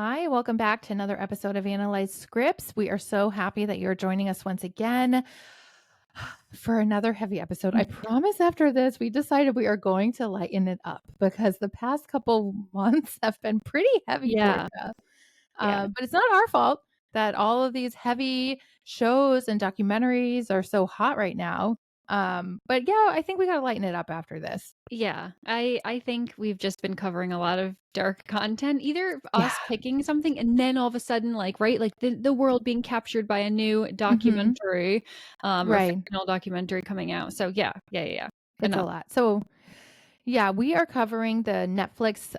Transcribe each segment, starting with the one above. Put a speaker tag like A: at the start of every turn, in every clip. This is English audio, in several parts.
A: Hi, welcome back to another episode of Analyze Scripts. We are so happy that you're joining us once again for another heavy episode. I promise after this, we decided we are going to lighten it up because the past couple months have been pretty heavy for
B: Yeah.
A: you.
B: Yeah.
A: But it's not our fault that all of these heavy shows and documentaries are so hot right now. But yeah, I think we got to lighten it up after this.
B: Yeah. I think we've just been covering a lot of dark content, either
A: Yeah.
B: us picking something and then all of a sudden, like, right, like the world being captured by a new
A: Hmm.
B: documentary, or
A: Right.
B: fictional documentary coming out. So yeah.
A: It's a
B: Enough.
A: lot. So yeah, we are covering the Netflix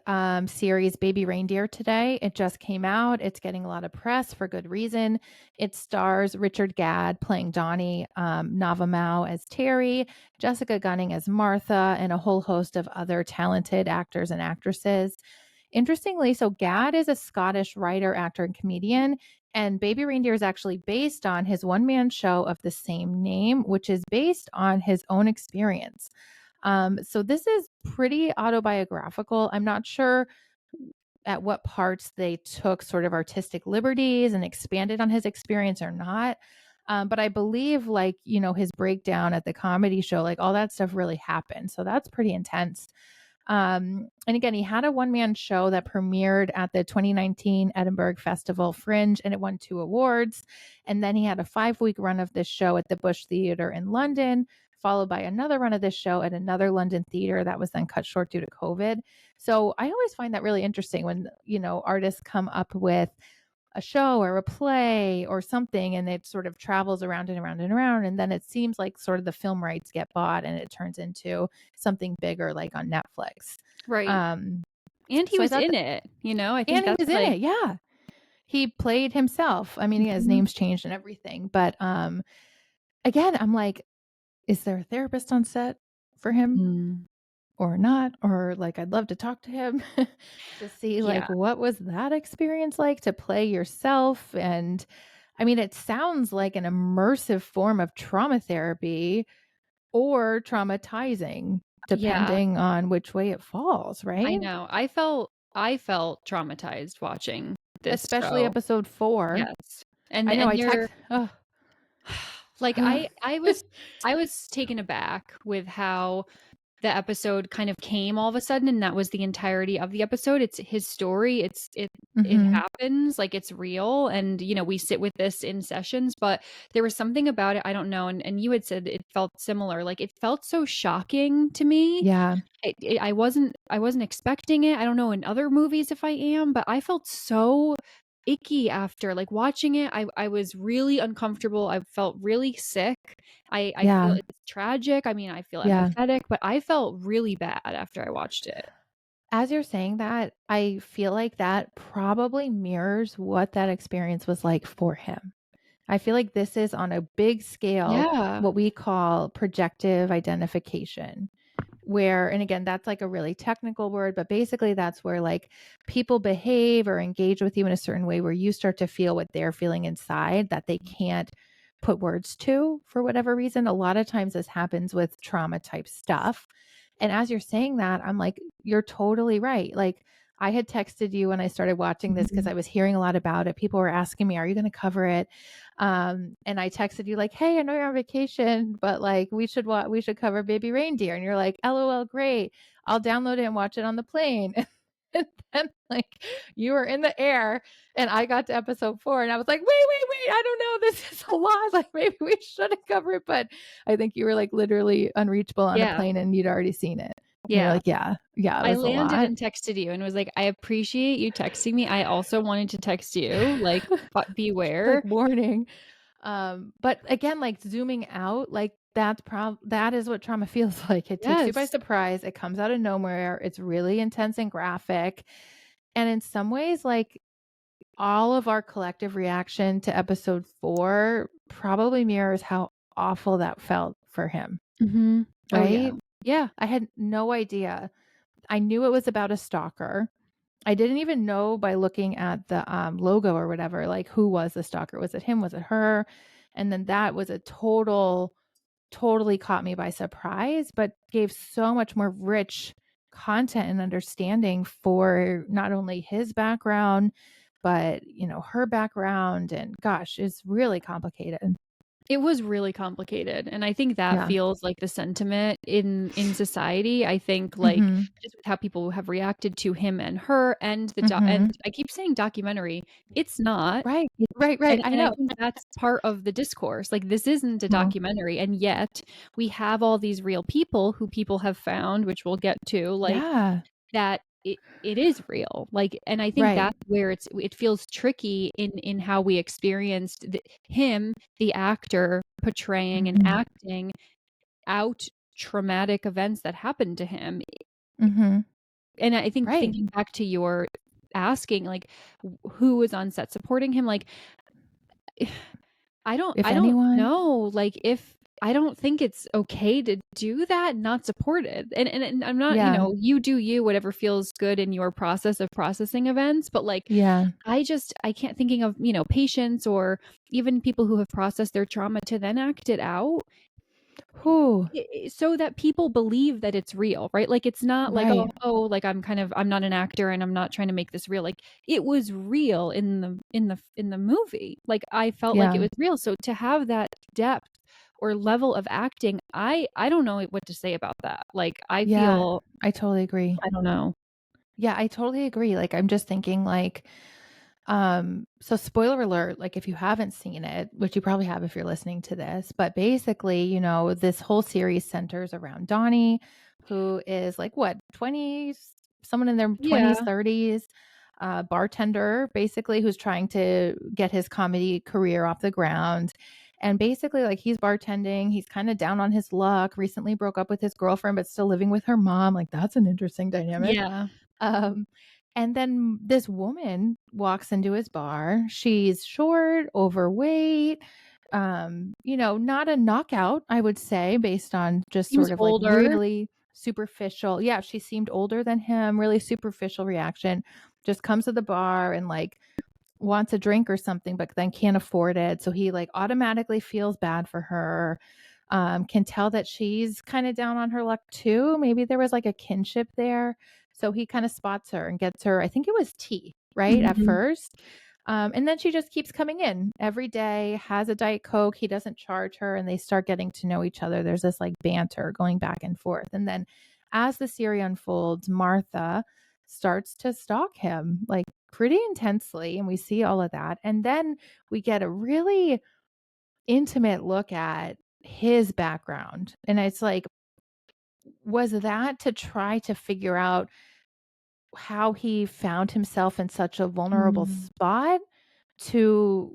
A: series Baby Reindeer today. It just came out. It's getting a lot of press for good reason. It stars Richard Gadd playing Donny, Nava Mao as Terry, Jessica Gunning as Martha, and a whole host of other talented actors and actresses. Interestingly, so Gadd is a Scottish writer, actor, and comedian. And Baby Reindeer is actually based on his one man show of the same name, which is based on his own experience. So this is pretty autobiographical. I'm not sure at what parts they took sort of artistic liberties and expanded on his experience or not. But I believe, like, his breakdown at the comedy show, like all that stuff really happened. So that's pretty intense. And again, he had a one man show that premiered at the 2019 Edinburgh Festival Fringe and it won 2 awards. And then he had a 5 week run of this show at the Bush Theatre in London, followed by another run of this show at another London theater that was then cut short due to COVID. So I always find that really interesting when, artists come up with a show or a play or something and it sort of travels around and around and around, and then it seems like sort of the film rights get bought and it turns into something bigger like on Netflix.
B: Right.
A: um
B: And he
A: so I
B: was
A: thought
B: in
A: that,
B: it, I think
A: and he
B: that's
A: was in
B: like
A: it, yeah. He played himself. I mean, yeah, his
B: Mhm.
A: name's changed and everything, but again, I'm like, is there a therapist on set for him
B: Mm.
A: or not? Or like, I'd love to talk to him to see
B: Yeah.
A: like what was that experience like to play yourself. And I mean, it sounds like an immersive form of trauma therapy or traumatizing,
B: Yeah.
A: depending on which way it falls,
B: I
A: right?
B: know. I felt traumatized watching this
A: Especially
B: show.
A: episode 4.
B: Yes. And
A: I know
B: and
A: I
B: there
A: text oh,
B: like I was taken aback with how the episode kind of came all of a sudden, and that was the entirety of the episode. It's his story. It
A: mhm.
B: happens, like it's real, and we sit with this in sessions, but there was something about it, I don't know, and you had said it felt similar. Like it felt so shocking to me.
A: Yeah.
B: I wasn't expecting it. I don't know in other movies if I am, but I felt so icky after like watching it. I was really uncomfortable. I felt really sick. I feel
A: Yeah.
B: it's tragic. I mean, I feel
A: Yeah.
B: empathetic, but I felt really bad after I watched it.
A: As you're saying that, I feel like that probably mirrors what that experience was like for him. I feel like this is on a big scale
B: Yeah.
A: what we call projective identification, where, and again, that's like a really technical word, but basically that's where like people behave or engage with you in a certain way where you start to feel what they're feeling inside that they can't put words to for whatever reason. A lot of times this happens with trauma type stuff. And as you're saying that, I'm like, you're totally right. Like, I had texted you when I started watching this because
B: Mhm.
A: I was hearing a lot about it. People were asking me, are you going to cover it? And I texted you like, hey, I know you're on vacation, but like we should cover Baby Reindeer. And you're like, LOL, great. I'll download it and watch it on the plane. And then like you were in the air and I got to episode 4 and I was like, wait, I don't know. This is a lot. Like maybe we shouldn't cover it. But I think you were like literally unreachable on a
B: Yeah.
A: plane and you'd already seen it. And you're
B: Yeah.
A: like, yeah, it
B: I
A: was a
B: landed
A: lot.
B: and texted you and was like, "I appreciate you texting me. I also wanted to text you, like, but
A: Like
B: beware."
A: warning. But again, like zooming out, like that is what trauma feels like. It takes you by
B: Yes.
A: surprise. It comes out of nowhere. It's really intense and graphic. And in some ways, like all of our collective reaction to episode 4 probably mirrors how awful that felt for him,
B: Mhm. Oh, yeah.
A: right?
B: Yeah.
A: I had no idea. I knew it was about a stalker. I didn't even know by looking at the logo or whatever, like who was the stalker? Was it him? Was it her? And then that was a totally caught me by surprise, but gave so much more rich content and understanding for not only his background, but, her background and gosh, it's really complicated.
B: It was really complicated, and I think that
A: Yeah.
B: feels like the sentiment in society. I think, like,
A: Mhm.
B: just with how people have reacted to him and her and and
A: Mhm.
B: I keep saying documentary, it's not.
A: Right.
B: It's
A: Right, right. I
B: and I
A: know.
B: think that's part of the discourse. Like, this isn't a
A: Mhm.
B: documentary, and yet we have all these real people who people have found, which we'll get to, like,
A: Yeah.
B: that it is real, like, and I think
A: Right.
B: that's where it feels tricky in how we experienced him, the actor, portraying and
A: Mhm.
B: acting out traumatic events that happened to him,
A: Mhm.
B: and I think
A: Right.
B: thinking back to your asking, like, who was on set supporting him, like,
A: If
B: I don't
A: anyone.
B: know, like, if I don't think it's okay to do that, not support it, and I'm not,
A: Yeah.
B: you do you, whatever feels good in your process of processing events, but, like,
A: Yeah.
B: I can't thinking of, patients or even people who have processed their trauma to then act it out,
A: Whew.
B: so that people believe that it's real, right? Like, it's not like,
A: Right.
B: like, I'm not an actor and I'm not trying to make this real, like, it was real in the movie, like, I felt like it
A: Yeah.
B: was real, so to have that depth or level of acting, I don't know what to say about that, like, I
A: Yeah.
B: feel
A: I totally agree.
B: I don't know.
A: Yeah, I totally agree. Like, I'm just thinking like, so spoiler alert, like if you haven't seen it, which you probably have if you're listening to this, but basically, this whole series centers around Donny, who is like what, 20s, someone in their 20s,
B: Yeah.
A: 30s, bartender, basically, who's trying to get his comedy career off the ground. And basically, like he's bartending, he's kind of down on his luck, recently broke up with his girlfriend, but still living with her mom. Like, that's an interesting dynamic.
B: Yeah.
A: Um, and then this woman walks into his bar. She's short, overweight, not a knockout, I would say, based on just
B: Seems
A: sort of like
B: older.
A: really superficial. Yeah, she seemed older than him, really superficial reaction. Just comes to the bar and like wants a drink or something, but then can't afford it. So he like automatically feels bad for her. Can tell that she's kind of down on her luck too. Maybe there was like a kinship there. So he kind of spots her and gets her, I think it was tea, right? At
B: Mhm.
A: first. And then she just keeps coming in every day, has a Diet Coke. He doesn't charge her and they start getting to know each other. There's this like banter going back and forth. And then as the series unfolds, Martha starts to stalk him like pretty intensely. And we see all of that. And then we get a really intimate look at his background. And it's like, was that to try to figure out how he found himself in such a vulnerable
B: Mm.
A: spot to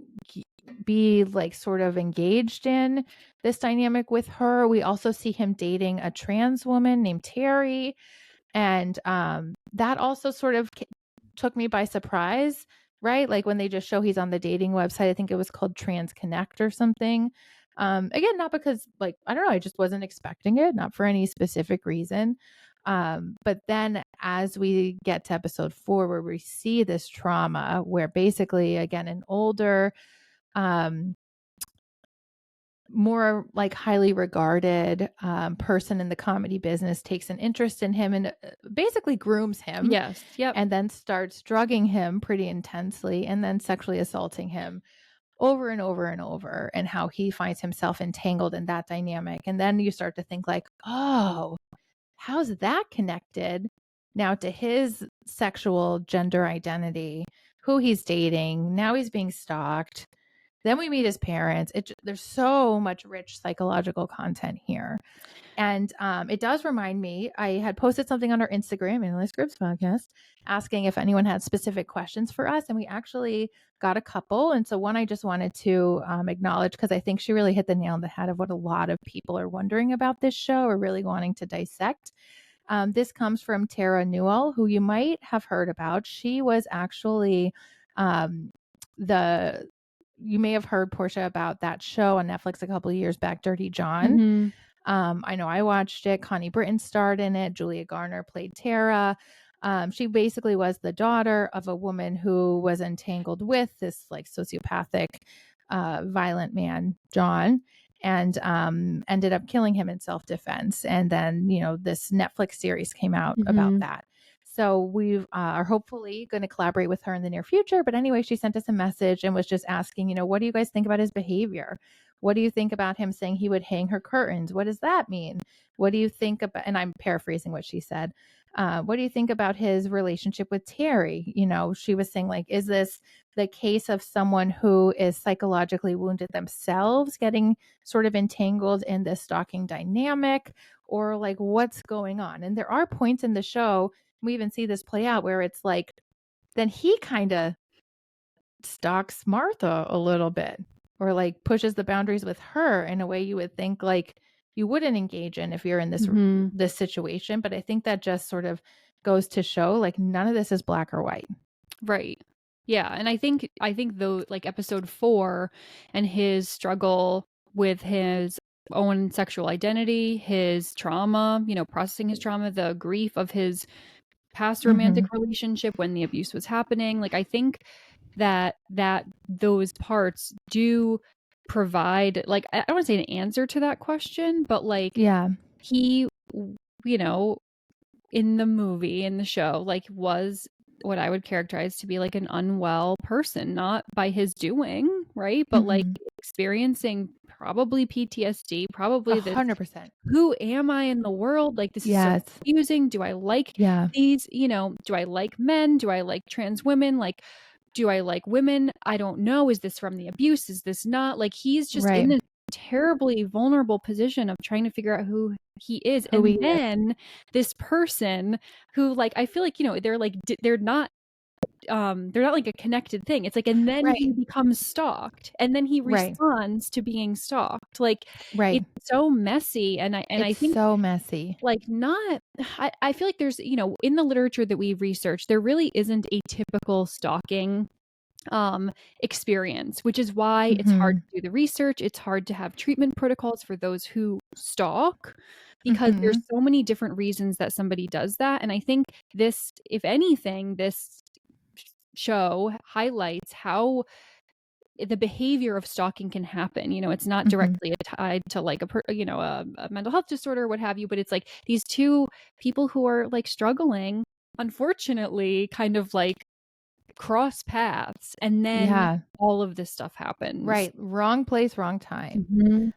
A: be like sort of engaged in this dynamic with her? We also see him dating a trans woman named Terry. And that also sort of took me by surprise, right? Like when they just show he's on the dating website, I think it was called Trans Connect or something. Again, not because like, I don't know, I just wasn't expecting it, not for any specific reason. But then as we get to episode 4, where we see this trauma, where basically, again, an older, um, more like highly regarded person in the comedy business takes an interest in him and basically grooms him
B: Yes. Yep.
A: and then starts drugging him pretty intensely and then sexually assaulting him over and over and over, and how he finds himself entangled in that dynamic. And then you start to think like, oh, how's that connected now to his sexual gender identity, who he's dating? Now he's being stalked. Then we meet his parents. There's so much rich psychological content here. And it does remind me, I had posted something on our Instagram, Analyst Scripts Podcast, asking if anyone had specific questions for us. And we actually got a couple. And so one I just wanted to acknowledge, because I think she really hit the nail on the head of what a lot of people are wondering about this show or really wanting to dissect. This comes from Tara Newell, who you might have heard about. She was actually um, the you may have heard, Portia, about that show on Netflix a couple of years back, Dirty John.
B: Mhm.
A: I know I watched it. Connie Britton starred in it. Julia Garner played Tara. She basically was the daughter of a woman who was entangled with this like sociopathic, violent man, John, and ended up killing him in self-defense. And then, this Netflix series came out about
B: Mhm.
A: that. So we are hopefully going to collaborate with her in the near future. But anyway, she sent us a message and was just asking, what do you guys think about his behavior? What do you think about him saying he would hang her curtains? What does that mean? What do you think about, and I'm paraphrasing what she said. What do you think about his relationship with Terry? She was saying, like, is this the case of someone who is psychologically wounded themselves getting sort of entangled in this stalking dynamic, or like what's going on? And there are points in the show, we even see this play out, where it's like, then he kind of stalks Martha a little bit, or like pushes the boundaries with her in a way you would think like you wouldn't engage in if you're in this situation. But I think that just sort of goes to show like none of this is black or white.
B: Right. Yeah, and I think though, like episode 4 and his struggle with his own sexual identity, his trauma, processing his trauma, the grief of his past romantic relationship when the abuse was happening. Like I think that those parts do provide, like, I don't want to say an answer to that question, but like
A: Yeah.
B: he, in the movie, in the show, like was what I would characterize to be like an unwell person, not by his doing, right? But like experiencing probably PTSD, probably this
A: 100%.
B: who am I in the world? Like, this is so
A: Yes.
B: confusing. Do I like
A: Yeah.
B: these, do I like men? Do I like trans women? Like, do I like women? I don't know. Is this from the abuse? Is this not? Like, he's just in
A: Right.
B: this terribly vulnerable position of trying to figure out who he is.
A: Who he
B: And
A: is.
B: then this person who, like, I feel like, they're like, they're not like a connected thing. It's like, and then he
A: Right.
B: becomes stalked, and then he
A: Right.
B: responds to being stalked. Like,
A: Right.
B: it's so messy. And I
A: It's
B: think,
A: so messy.
B: like, not, I feel like there's, in the literature that we researched, there really isn't a typical stalking experience, which is why it's hard to do the research. It's hard to have treatment protocols for those who stalk, because there's so many different reasons that somebody does that. And I think this, if anything, this show highlights how the behavior of stalking can happen. It's not directly tied to like a mental health disorder, what have you, but it's like these two people who are like struggling, unfortunately, kind of like cross paths, and then all of this stuff happens.
A: Right. Wrong place, wrong time.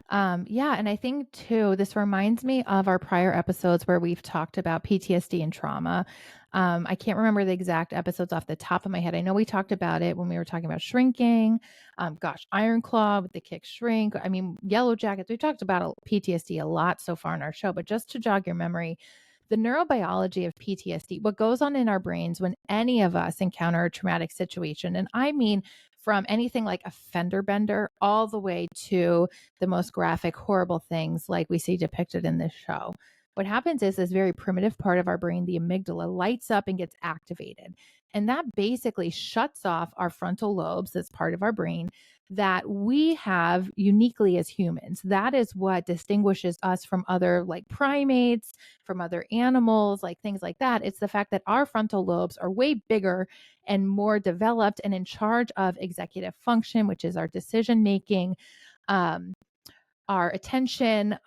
A: Yeah. And I think too, this reminds me of our prior episodes where we've talked about PTSD and trauma. I can't remember the exact episodes off the top of my head. I know we talked about it when we were talking about shrinking. Iron Claw with the kick shrink. I mean, Yellow Jackets. We've talked about PTSD a lot so far in our show, but just to jog your memory, the neurobiology of PTSD, what goes on in our brains when any of us encounter a traumatic situation. And I mean, from anything like a fender bender all the way to the most graphic, horrible things like we see depicted in this show. What happens is this very primitive part of our brain, the amygdala, lights up and gets activated. And that basically shuts off our frontal lobes, this part of our brain that we have uniquely as humans. That is what distinguishes us from other like primates, from other animals, like things like that. It's the fact that our frontal lobes are way bigger and more developed and in charge of executive function, which is our decision making, our attention.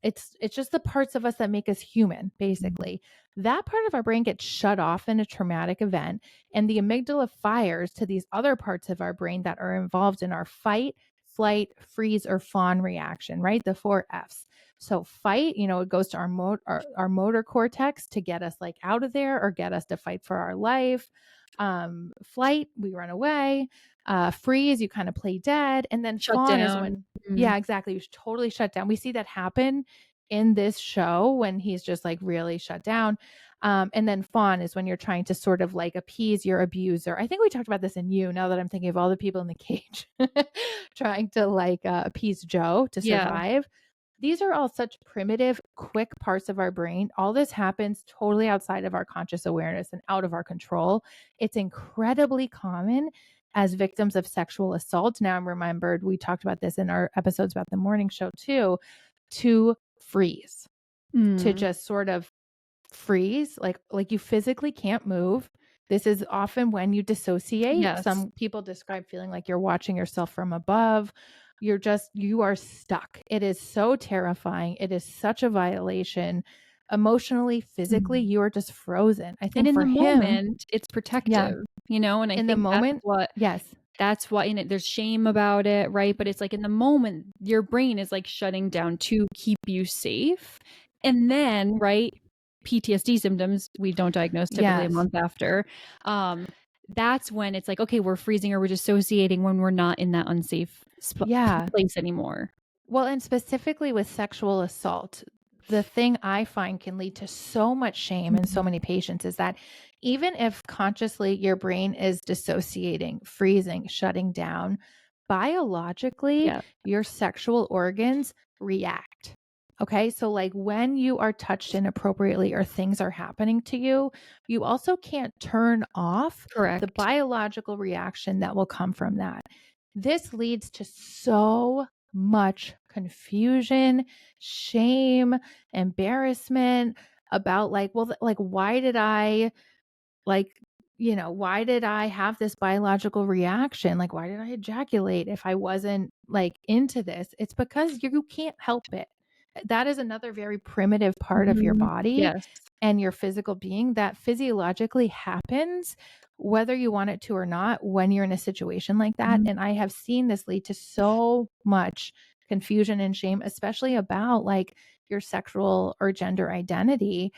A: It's just the parts of us that make us human, basically. That part of our brain gets shut off in a traumatic event, and the amygdala fires to these other parts of our brain that are involved in our fight, flight, freeze, or fawn reaction, right? The 4 F's. So fight, it goes to our motor cortex to get us like out of there or get us to fight for our life. Flight, we run away. Freeze, you kind of play dead. And then
B: Shut
A: fawn is
B: down.
A: when, yeah, exactly. You totally shut down. We see that happen in this show when he's just like really shut down. And then fawn is when you're trying to sort of like appease your abuser. I think we talked about this in You, now that I'm thinking of all the people in the cage trying to like appease Joe to survive. These are all such primitive, quick parts of our brain. All this happens totally outside of our conscious awareness and out of our control. It's incredibly common as victims of sexual assault. Now I'm remembered, we talked about this in our episodes about the morning show too, to freeze, to just sort of freeze, like you physically can't move. This is often when you dissociate.
B: Yes.
A: Some people describe feeling like you're watching yourself from above. You are stuck. It is so terrifying. It is such a violation emotionally, physically,
B: Mhm.
A: you are just frozen. I
B: And
A: think
B: in
A: for
B: the
A: him,
B: moment, it's
A: yeah,
B: protective, and I
A: in the
B: think
A: moment, yes.
B: that's why, and there's shame about it, right? But it's like in the moment, your brain is like shutting down to keep you safe. And then, right, PTSD symptoms, we don't diagnose typically a
A: Yes.
B: month after. Um, that's when it's like, okay, we're freezing or we're dissociating when we're not in that unsafe
A: Yeah.
B: place anymore.
A: Well, and specifically with sexual assault, the thing I find can lead to so much shame in so
B: Mhm.
A: many patients is that even if consciously your brain is dissociating, freezing, shutting down, biologically,
B: Yeah,
A: your sexual organs react. Okay. So, like when you are touched inappropriately or things are happening to you, you also can't turn off the
B: correct.
A: biological reaction that will come from that. This leads to so much confusion, shame, embarrassment about like, well, like, why did I like, why did I have this biological reaction? Like, why did I ejaculate if I wasn't like into this? It's because you can't help it. That is another very primitive part of your
B: Mhm.
A: body
B: Yes.
A: and your physical being that physiologically happens whether you want it to or not when you're in a situation like that.
B: Mhm.
A: And I have seen this lead to so much confusion and shame, especially about like your sexual or gender identity.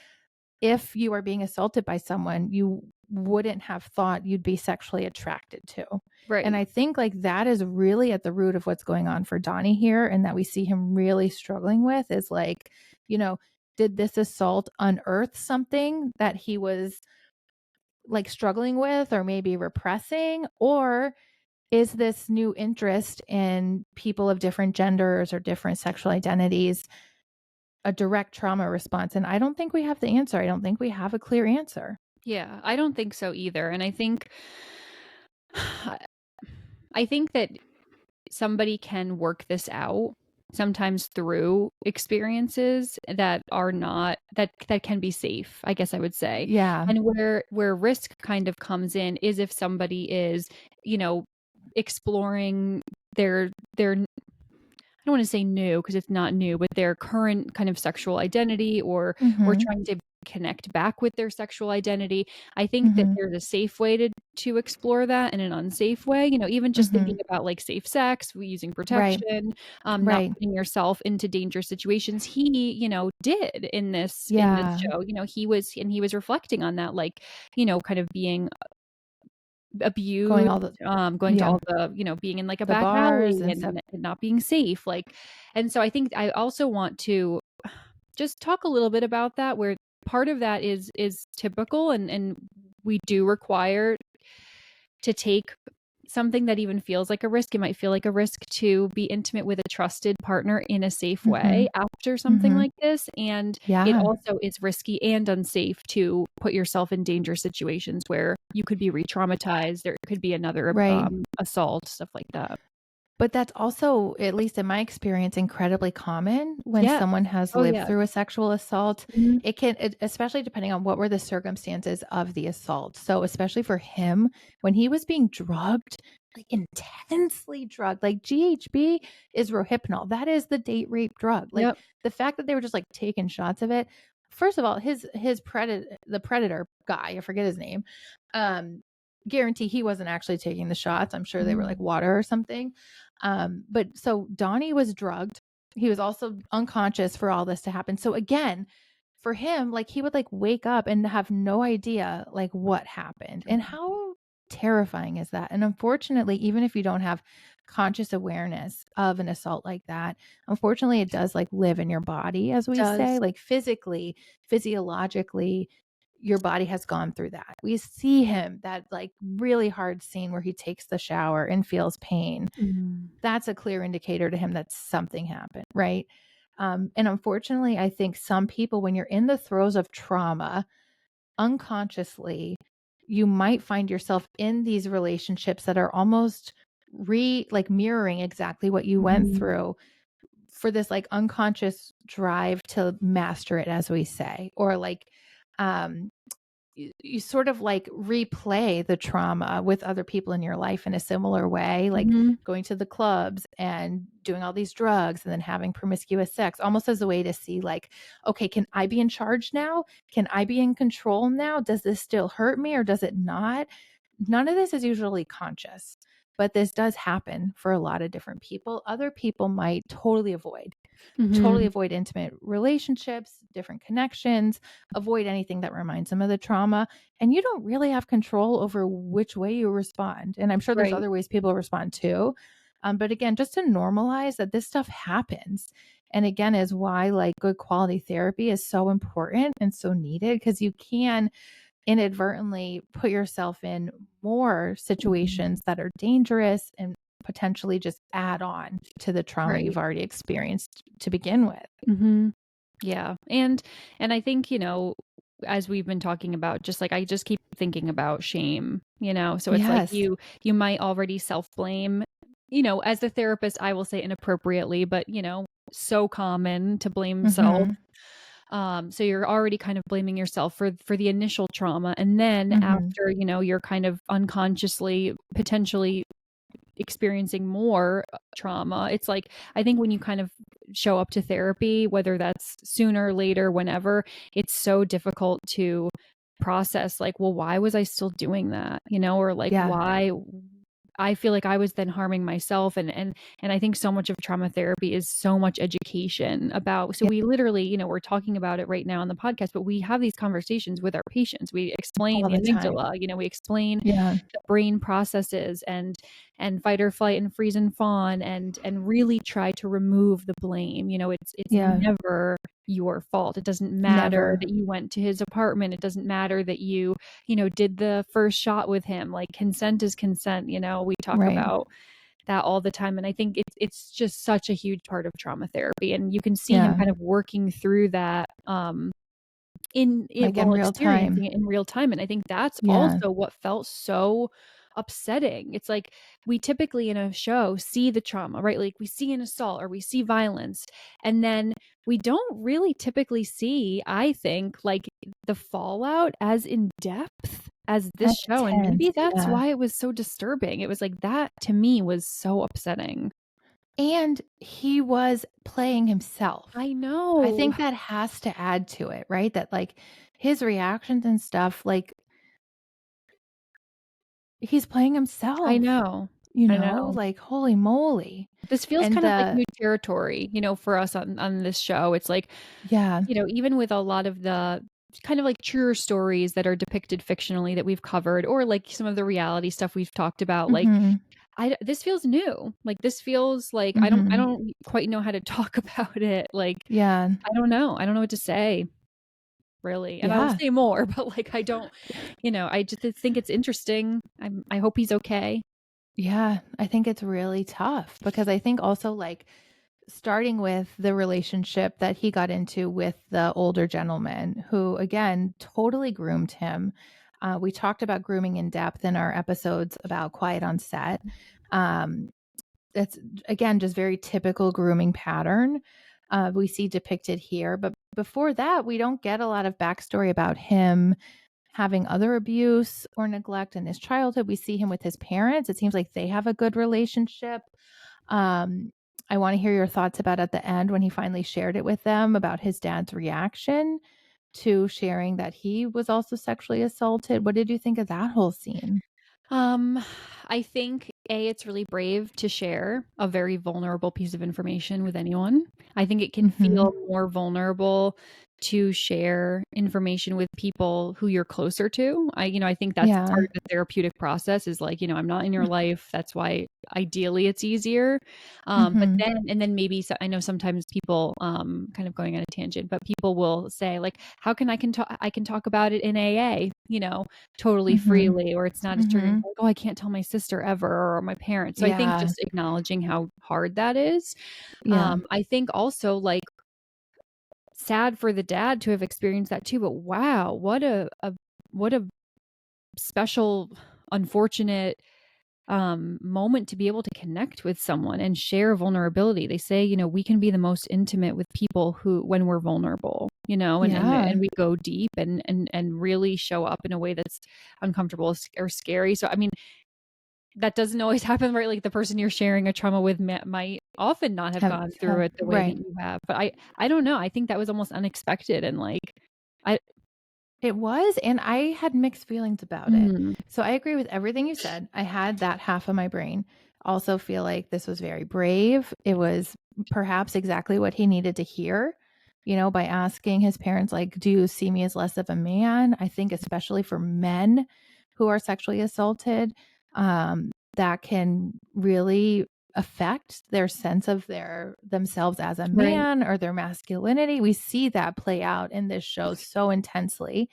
A: If you are being assaulted by someone you wouldn't have thought you'd be sexually attracted to. And
B: Right.
A: I think like that is really at the root of what's going on for Donnie here, and that we see him really struggling with is like, you know, did this assault unearth something that he was like struggling with or maybe repressing? Or is this new interest in people of different genders or different sexual identities a direct trauma response? And I don't think we have the answer. I don't think we have a clear answer.
B: Yeah, I don't think so either. And I think I think that somebody can work this out sometimes through experiences that are not that can be safe, I guess I would say.
A: Yeah.
B: And where risk kind of comes in is if somebody is, you know, exploring their I don't want to say new because it's not new, but their current kind of sexual identity or
A: Mhm.
B: trying to connect back with their sexual identity. I think that
A: Mhm.
B: there's a safe way to explore that and an unsafe way. Even just thinking
A: Mhm.
B: about like safe sex, using
A: Right.
B: protection, not
A: Right.
B: putting yourself into dangerous situations. He, did in this
A: Yeah.
B: show. He was reflecting on that, like, kind of being
A: Going
B: abused,
A: all the
B: going to
A: yeah,
B: all the being in, like, a
A: the
B: back
A: bars
B: alley
A: and stuff.
B: and not being safe, like, and so I think I also want to just talk a little bit about that, where part of that is typical, and we do require to take something that even feels like a risk. It might feel like a risk to be intimate with a trusted partner in a safe way
A: Mhm.
B: after something
A: Mhm.
B: like this, and it
A: Yeah.
B: also is risky and unsafe to put yourself in danger situations where you could be re-traumatized, there could be another,
A: Right.
B: assault, stuff like that.
A: But that's also, at least in my experience, incredibly common when
B: Yeah.
A: someone has
B: Oh,
A: lived
B: yeah.
A: through a sexual assault.
B: Mhm.
A: Especially depending on what were the circumstances of the assault. So, especially for him, when he was being drugged, like intensely drugged, like GHB is Rohypnol. That is the date rape drug. Like
B: Yep.
A: the fact that they were just like taking shots of it. First of all, his the predator guy, I forget his name. Um, guarantee he wasn't actually taking the shots. I'm sure they were like
B: Mhm.
A: water or something. But so Donnie was drugged. He was also unconscious for all this to happen. So again, for him, like he would like wake up and have no idea like what happened. And how terrifying is that? And unfortunately, even if you don't have conscious awareness of an assault like that, unfortunately it does like live in your body, as we say,
B: Does.
A: like physically, physiologically, your body has gone through that. We see him, that like really hard scene where he takes the shower and feels pain.
B: Mhm.
A: That's a clear indicator to him that something happened, right? And unfortunately, I think some people, when you're in the throes of trauma, unconsciously, you might find yourself in these relationships that are almost like mirroring exactly what you went
B: Mhm.
A: through, for this like unconscious drive to master it, as we say, or like um you sort of like replay the trauma with other people in your life in a similar way, like
B: Mhm.
A: going to the clubs and doing all these drugs and then having promiscuous sex, almost as a way to see, like, okay, can I be in charge now? Can I be in control now? Does this still hurt me or does it not? None of this is usually conscious, but this does happen for a lot of different people. Other people might totally
B: Mhm.
A: avoid intimate relationships, different connections, avoid anything that reminds them of the trauma. And you don't really have control over which way you respond. And I'm sure there's
B: Right.
A: other ways people respond too. But again, just to normalize that this stuff happens. And again, is why like good quality therapy is so important and so needed, because you can inadvertently put yourself in more situations that are dangerous and potentially just add on to the trauma
B: Right.
A: you've already experienced to begin with.
B: Mhm. Yeah. And I think, as we've been talking about, just like I just keep thinking about shame, So it's like
A: Yes.
B: you might already self-blame, as the therapist, I will say inappropriately, but so common to blame self.
A: Mhm.
B: So you're already kind of blaming yourself for the initial trauma. And then
A: Mhm.
B: after, you're kind of unconsciously potentially experiencing more trauma. It's like, I think when you kind of show up to therapy, whether that's sooner, later, whenever, it's so difficult to process, like, well, why was I still doing that? Or like,
A: Yeah.
B: why I feel like I was then harming myself. And I think so much of trauma therapy is so much education about, so
A: Yeah.
B: we literally, we're talking about it right now on the podcast, but we have these conversations with our patients. We explain
A: All
B: the
A: the time.
B: amygdala, we explain
A: Yeah.
B: the brain processes and fight or flight and freeze and fawn, and really try to remove the blame. It's
A: Yeah.
B: never your fault. It doesn't matter
A: Never.
B: that you went to his apartment. It doesn't matter that you did the first shot with him. Like, consent is consent. We talk
A: Right.
B: about that all the time. And I think it's just such a huge part of trauma therapy. And you can see him
A: Yeah.
B: kind of working through that in it
A: Like in
B: while
A: real
B: experiencing
A: time.
B: it in real time. And I think that's
A: Yeah.
B: also what felt so upsetting. It's like, we typically in a show see the trauma, right? Like, we see an assault or we see violence, and then we don't really typically see, I think, like, the fallout as in depth as
A: As
B: this show. And
A: intense.
B: maybe that's
A: Yeah.
B: why it was so disturbing. It was like, that to me was so upsetting.
A: And he was playing himself.
B: I
A: I
B: know.
A: think that has to add to it, right? That like his reactions and stuff, like he's playing
B: I
A: himself,
B: know. I know.
A: like holy moly.
B: This feels
A: And
B: kind of like
A: the
B: new territory, for us on this show. It's like,
A: yeah.
B: even with a lot of the kind of like truer stories that are depicted fictionally that we've covered, or like some of the reality stuff we've talked about, like,
A: Mhm.
B: this feels new. Like, this feels like I
A: Mhm.
B: don't quite know how to talk about it. Like,
A: Yeah.
B: I don't know. I don't know what to say, really. And I'll
A: Yeah.
B: say more, but like, I don't, I just think it's interesting. I hope he's okay.
A: Yeah. I think it's really tough because I think also like starting with the relationship that he got into with the older gentleman who, again, totally groomed him. We talked about grooming in depth in our episodes about Quiet on Set. Um, that's, again, just very typical grooming pattern we see depicted here. But before that, we don't get a lot of backstory about him having other abuse or neglect in his childhood. We see him with his parents. It seems like they have a good relationship. Um, I want to hear your thoughts about at the end when he finally shared it with them about his dad's reaction to sharing that he was also sexually assaulted. What did you think of that whole scene?
B: Um, I think it's really brave to share a very vulnerable piece of information with anyone. I think it can
A: Mhm.
B: feel more vulnerable to share information with people who you're closer to. I think that's part
A: Yeah.
B: of the therapeutic process, is like, I'm not in your life. That's why ideally it's easier. But
A: Mhm.
B: then maybe, so I know sometimes people, kind of going on a tangent, but people will say like, how can I can talk about it in AA, totally
A: Mhm.
B: freely, or it's not as triggering,
A: Mhm.
B: like, oh, I can't tell my sister ever, or my parents. So I think
A: Yeah.
B: just acknowledging how hard that is.
A: Yeah.
B: I think also, like, sad for the dad to have experienced that too, but wow, what a special, unfortunate moment to be able to connect with someone and share vulnerability. They say, you know, we can be the most intimate with people when we're vulnerable, you know,
A: Yeah.
B: and we go deep and really show up in a way that's uncomfortable or scary. So, I mean, that doesn't always happen, right? Like the person you're sharing a trauma with might often not have gone through it the way that
A: Right.
B: you have. But I don't know. I think that was almost unexpected and like, I,
A: It was, and I had mixed feelings about it.
B: mm,
A: So I agree with everything you said. I had that half of my brain also feel like this was very brave. It was perhaps exactly what he needed to hear, you know, by asking his parents, like, do you see me as less of a man? I think, especially for men who are sexually assaulted, that can really affect their sense of themselves as a
B: right.
A: man or their masculinity. We see that play out in this show so intensely.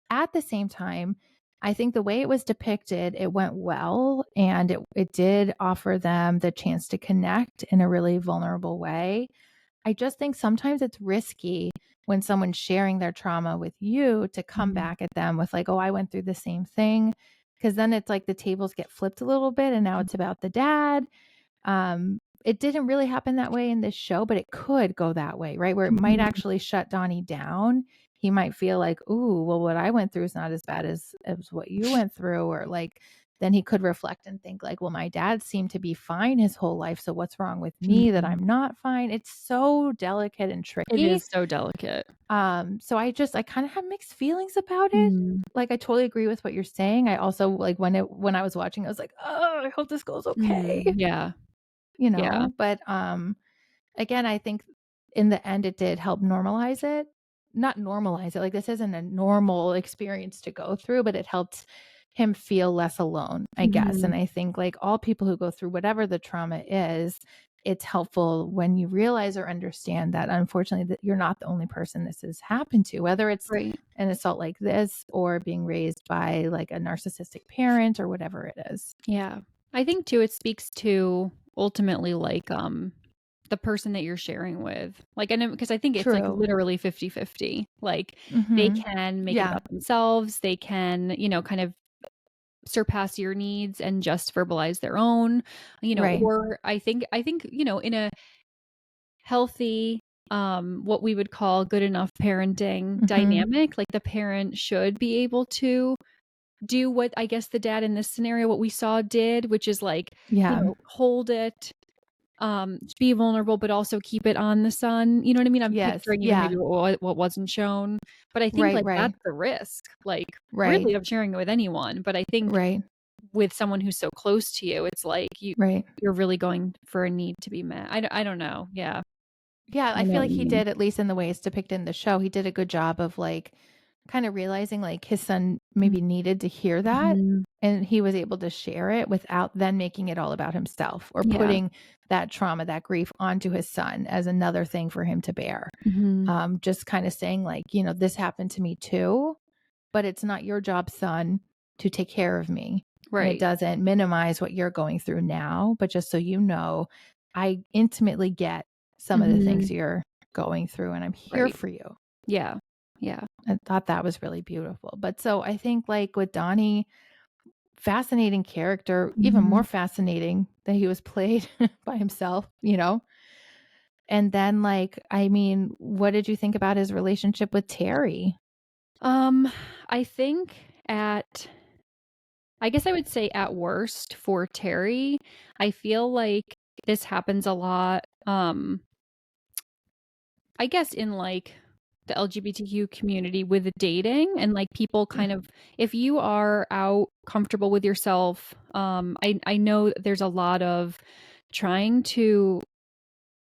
A: At the same time, I think the way it was depicted, it went well, and it did offer them the chance to connect in a really vulnerable way. I just think sometimes it's risky when someone's sharing their trauma with you to come
B: Mhm.
A: back at them with like, "Oh, I went through the same thing." Because then it's like the tables get flipped a little bit and now it's about the dad. It didn't really happen that way in this show, but it could go that way, right? Where it might
B: Mhm.
A: actually shut Donnie down. He might feel like, "Ooh, well, what I went through is not as bad as what you went through," or like, then he could reflect and think like, "Well, my dad seemed to be fine his whole life, so what's wrong with me that
B: Mhm.
A: I'm not fine?" It's so delicate and
B: It
A: tricky.
B: is so delicate.
A: So I kind of have mixed feelings about it.
B: Mm.
A: Like I totally agree with what you're saying. I also like when I was watching, I was like, "Oh, I hope this goes okay."
B: Mm. Yeah.
A: You
B: Yeah.
A: know, but again, I think in the end it did help normalize it. Not normalize it. Like this isn't a normal experience to go through, but it helped him feel less alone, I guess. And
B: Mhm.
A: I think like all people who go through whatever the trauma is, it's helpful when you realize or understand that unfortunately that you're not the only person this has happened to, whether it's
B: Right.
A: an assault like this or being raised by like a narcissistic parent or whatever it is.
B: Yeah. I think too it speaks to ultimately like the person that you're sharing with. Like and because I think it's like
A: True.
B: literally 50-50. Like they
A: Mhm.
B: can make it
A: Yeah.
B: about themselves. They can, you know, kind of surpass your needs and just verbalize their own, you know,
A: Right.
B: or I think, you know, in a healthy what we would call good enough parenting
A: Mhm.
B: dynamic, like the parent should be able to do what I guess the dad in this scenario, what we saw did, which is like, you
A: Yeah.
B: know, hold it, be vulnerable, but also keep it on the son. You know what I mean? I'm
A: Yes.
B: picturing even maybe
A: Yeah.
B: what wasn't shown, but I think
A: Right,
B: like
A: right.
B: that's the risk, like
A: Right.
B: really of sharing it with anyone. But I think
A: Right.
B: with someone who's so close to you, it's like
A: Right.
B: you're really going for a need to be met. I don't know. Yeah,
A: Yeah,
B: I
A: I
B: know
A: feel
B: what
A: like
B: you
A: he
B: mean.
A: did, at least in the way it's depicted in the show, he did a good job of, like, kinda realizing, like, his son maybe needed to hear that,
B: Mhm.
A: and he was able to share it without then making it all about himself or
B: Yeah.
A: putting that trauma, that grief onto his son as another thing for him to bear.
B: Mhm.
A: Just kinda saying, like, you know, "This happened to me too, but it's not your job, son, to take care of me. And it
B: Right.
A: doesn't minimize what you're going through now, but just so you know, I intimately get some of the things
B: Mhm.
A: you're going through and I'm here
B: Right.
A: for you."
B: Yeah. Yeah.
A: I thought that was really beautiful. But so I think like with Donnie, fascinating character, even more
B: Mhm.
A: fascinating that he was played by himself, you know? And then like, I mean, what did you think about his relationship with Terry?
B: Um, I think at I guess I would say at worst for Terry, I feel like this happens a lot, I guess in like the LGBTQ community with dating and like people kind of if you are out comfortable with yourself, I know there's a lot of trying to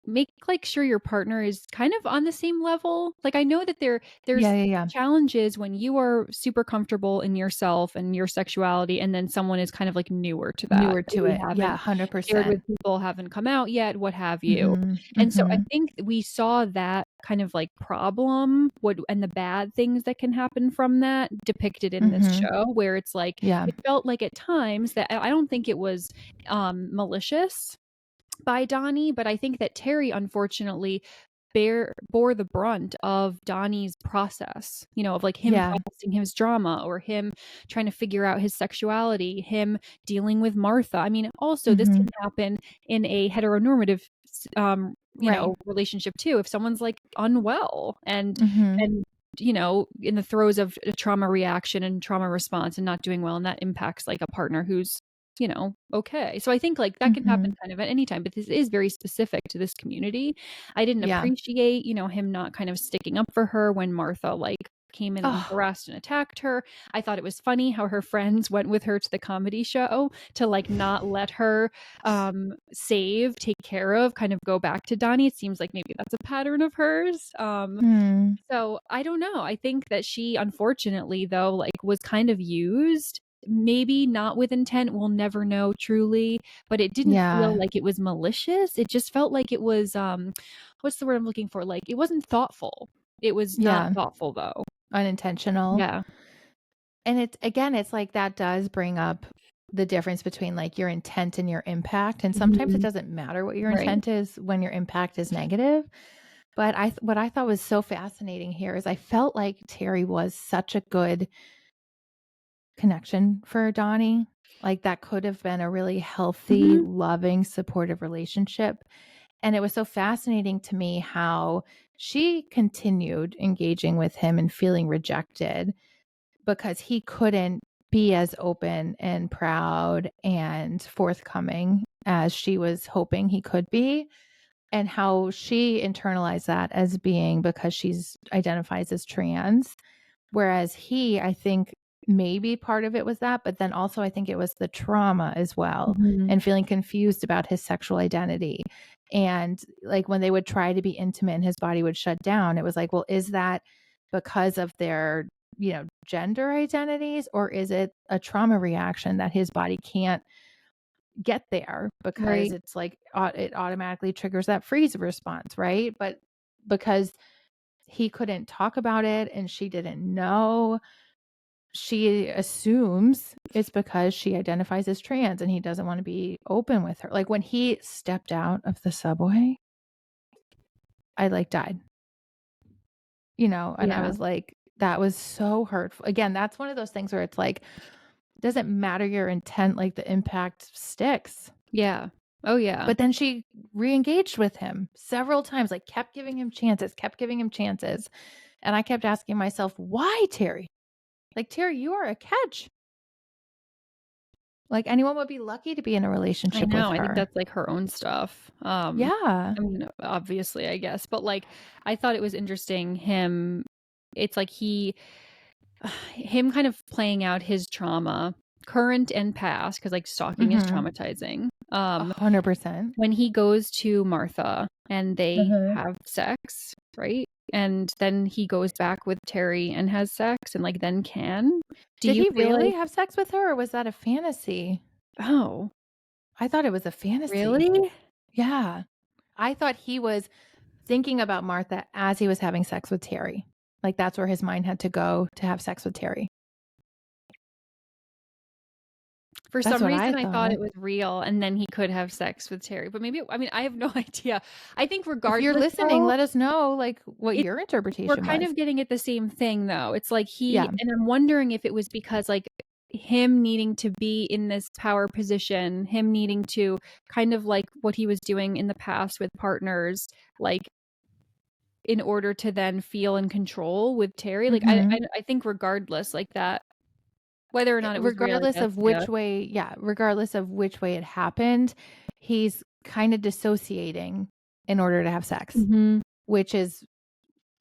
B: make, like, sure your partner is kind of on the same level. Like, I know that
A: Yeah,
B: there's
A: yeah, yeah.
B: challenges when you are super comfortable in yourself and your sexuality, and then someone is kind of, like, newer to that.
A: Newer to
B: Maybe
A: it. Yeah,
B: haven't shared with
A: 100%.
B: people, haven't come out yet, what have you.
A: Mhm.
B: And so I
A: Mhm.
B: think we saw that kind of, like, problem, what and the bad things that can happen from that depicted in this
A: Mhm.
B: show, where it's like,
A: Yeah.
B: it felt like at times that I don't think it was, malicious by Donnie, but I think that Terry unfortunately bore the brunt of Donnie's process, of like him
A: Yeah.
B: processing his drama or him trying to figure out his sexuality, him dealing with Martha. I mean, also this
A: Mhm.
B: can happen in a heteronormative
A: Right.
B: relationship too. If someone's like unwell
A: Mhm.
B: and in the throes of a trauma reaction and trauma response and not doing well, and that impacts like a partner who's okay. So I think like that can happen
A: Mhm.
B: kind of at any time, but this is very specific to this community. I didn't
A: Yeah.
B: appreciate, him not kind of sticking up for her when Martha like came in and
A: Oh.
B: harassed and attacked her. I thought it was funny how her friends went with her to the comedy show to like not let her take care of, kind of go back to Donnie. It seems like maybe that's a pattern of hers.
A: Hmm.
B: So I don't know. I think that she unfortunately though, like was kind of used, maybe not with intent. We'll never know truly, but it didn't feel
A: Yeah.
B: like it was malicious. It just felt like it was what's the word I'm looking for? Like it wasn't thoughtful. It was not
A: Yeah.
B: thoughtful though.
A: Unintentional.
B: Yeah.
A: And it's again, it's like that does bring up the difference between like your intent and your impact. And sometimes it
B: Mhm.
A: doesn't matter what your
B: Right.
A: intent is when your impact is negative. But what I thought was so fascinating here is I felt like Terry was such a good connection for Donnie. Like that could have been a really healthy,
B: Mhm.
A: loving, supportive relationship. And it was so fascinating to me how she continued engaging with him and feeling rejected because he couldn't be as open and proud and forthcoming as she was hoping he could be, and how she internalized that as being because she's identifies as trans, whereas he, I think maybe part of it was that, but then also I think it was the trauma as well
B: Mhm.
A: and feeling confused about his sexual identity. And like when they would try to be intimate and his body would shut down, it was like, well, is that because of their, gender identities, or is it a trauma reaction that his body can't get there because
B: Right.
A: it's like it automatically triggers that freeze response, right? But because he couldn't talk about it and she didn't know, she assumes it's because she identifies as trans and he doesn't want to be open with her. Like when he stepped out of the subway, I like died, and I
B: Yeah.
A: was like, that was so hurtful. Again, that's one of those things where it's like, doesn't matter your intent, like the impact sticks.
B: Yeah. Oh yeah.
A: But then she re-engaged with him several times, like kept giving him chances, kept giving him chances. And I kept asking myself, why, Terry? Like, Terry, you are a catch. Like anyone would be lucky to be in a
B: I
A: relationship with
B: know, I think
A: her.
B: that's, like, her own stuff,
A: Yeah.
B: I mean, obviously, I guess, but, like, I thought it was interesting it's like him kind of playing out his trauma, current and past, because like, stalking is
A: Mhm.
B: traumatizing,
A: 100%.
B: when he goes to Martha and they
A: Mhm.
B: have sex, right? And then he goes back with Terry and has sex and, like, then can? Do
A: Did
B: you
A: he
B: feel
A: really
B: like
A: have sex with her or was that a fantasy?
B: oh,
A: I thought it was a fantasy.
B: really?
A: Yeah. I thought he was thinking about Martha as he was having sex with Terry. Like that's where his mind had to go to have sex with Terry.
B: For
A: That's
B: some
A: what I
B: reason, I thought
A: thought.
B: it was real, and then he could have sex with Terry, but maybe I mean, I have no idea. I think
A: If you're
B: regardless
A: listening,
B: though,
A: let us know like what
B: it
A: your
B: we're
A: interpretation
B: kind
A: was.
B: of getting at the same thing though. It's like
A: Yeah.
B: I'm wondering if it was because like him needing to be in this power position, him needing to kind of like what he was doing in the past with partners, like in order to then feel in control with Terry. Like
A: Mhm.
B: I think regardless, like that, whether or not it was real, I
A: Regardless
B: guess.
A: of
B: Yeah.
A: which way, yeah, regardless of which way it happened, he's kind of dissociating in order to have sex,
B: Mhm.
A: which is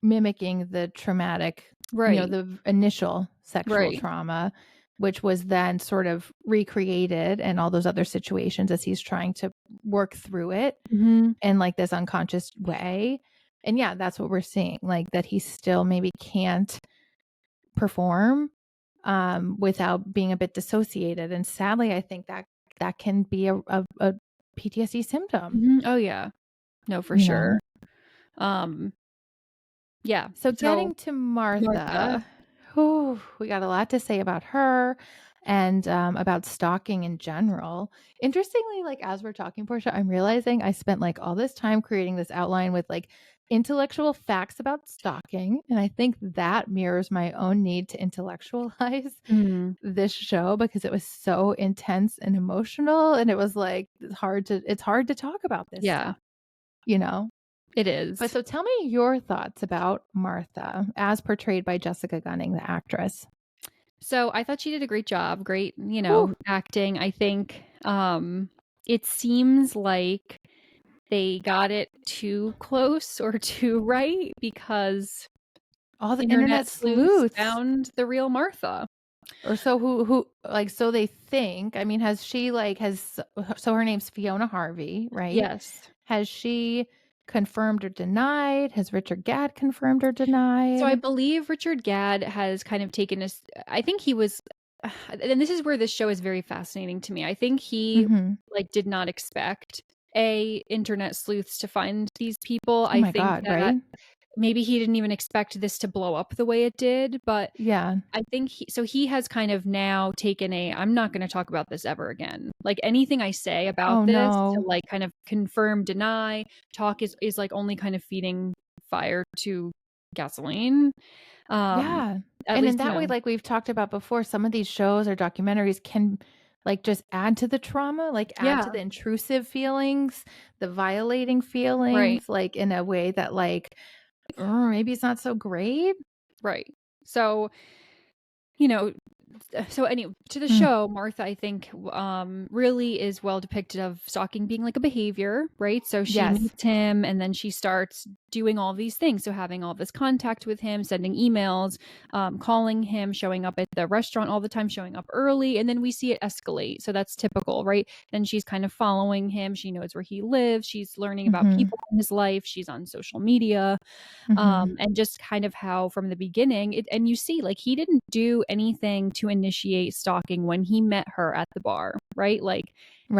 A: mimicking the traumatic,
B: Right.
A: the initial sexual
B: Right.
A: trauma, which was then sort of recreated in all those other situations as he's trying to work through it
B: Mhm.
A: in like this unconscious way. And yeah, that's what we're seeing, like that he still maybe can't perform without being a bit dissociated. And sadly, I think that that can be a PTSD symptom,
B: Mhm. Oh, yeah. No, for
A: you know?
B: sure. Um, yeah.
A: So
B: So
A: getting to Martha,
B: Martha.
A: whew, we got a lot to say about her. and about stalking in general. Interestingly, like as we're talking, Portia, I'm realizing I spent like all this time creating this outline with like intellectual facts about stalking, and I think that mirrors my own need to intellectualize
B: Mm,
A: this show because it was so intense and emotional, and it was like it's hard to talk about this
B: yeah,
A: stuff, you know.
B: it
A: But
B: is.
A: so tell me your thoughts about Martha as portrayed by Jessica Gunning, the actress.
B: So I thought she did a great job, great,
A: Whew.
B: acting. I think it seems like they got it too close or too right because
A: All the
B: internet
A: internet
B: sleuths
A: sleuths,
B: found the real Martha.
A: or so who like so they think. I mean, has she like has so her name's Fiona Harvey, right?
B: Yes.
A: Has she confirmed or denied? Has Richard Gadd confirmed or
B: So I
A: denied?
B: believe Richard Gadd has kind of taken us. I think he was, and this is where this show is very fascinating to me. I think he
A: Mhm.
B: like did not expect internet sleuths to find these people.
A: Oh
B: I
A: my
B: think
A: god,
B: that
A: right?
B: maybe he didn't even expect this to blow up the way it did, but
A: Yeah.
B: I think he has kind of now taken I'm not going to talk about this ever again. Like anything I say about
A: Oh
B: this to
A: no.
B: like kind of confirm, deny, talk is like only kind of feeding fire to gasoline. Um,
A: Yeah.
B: at
A: And in
B: least,
A: that way, like we've talked about before, some of these shows or documentaries can like just add to the trauma, like add
B: yeah,
A: to the intrusive feelings, the violating
B: right,
A: feelings, like in a way that like maybe it's not so great.
B: right. So, you know, so anyway, to the
A: Mm,
B: show, Martha, I think, really is well depicted of stalking being like a behavior, right? So she
A: yes.
B: meets him and then she starts doing all these things. So having all this contact with him, sending emails, calling him, showing up at the restaurant all the time, showing up early, and then we see it escalate. So that's typical, right? Then she's kind of following him. She knows where he lives. She's learning about
A: Mhm.
B: people in his life. She's on social media,
A: Mhm.
B: and just kind of how from the beginning and you see like he didn't do anything to initiate stalking when he met her at the bar, right? Like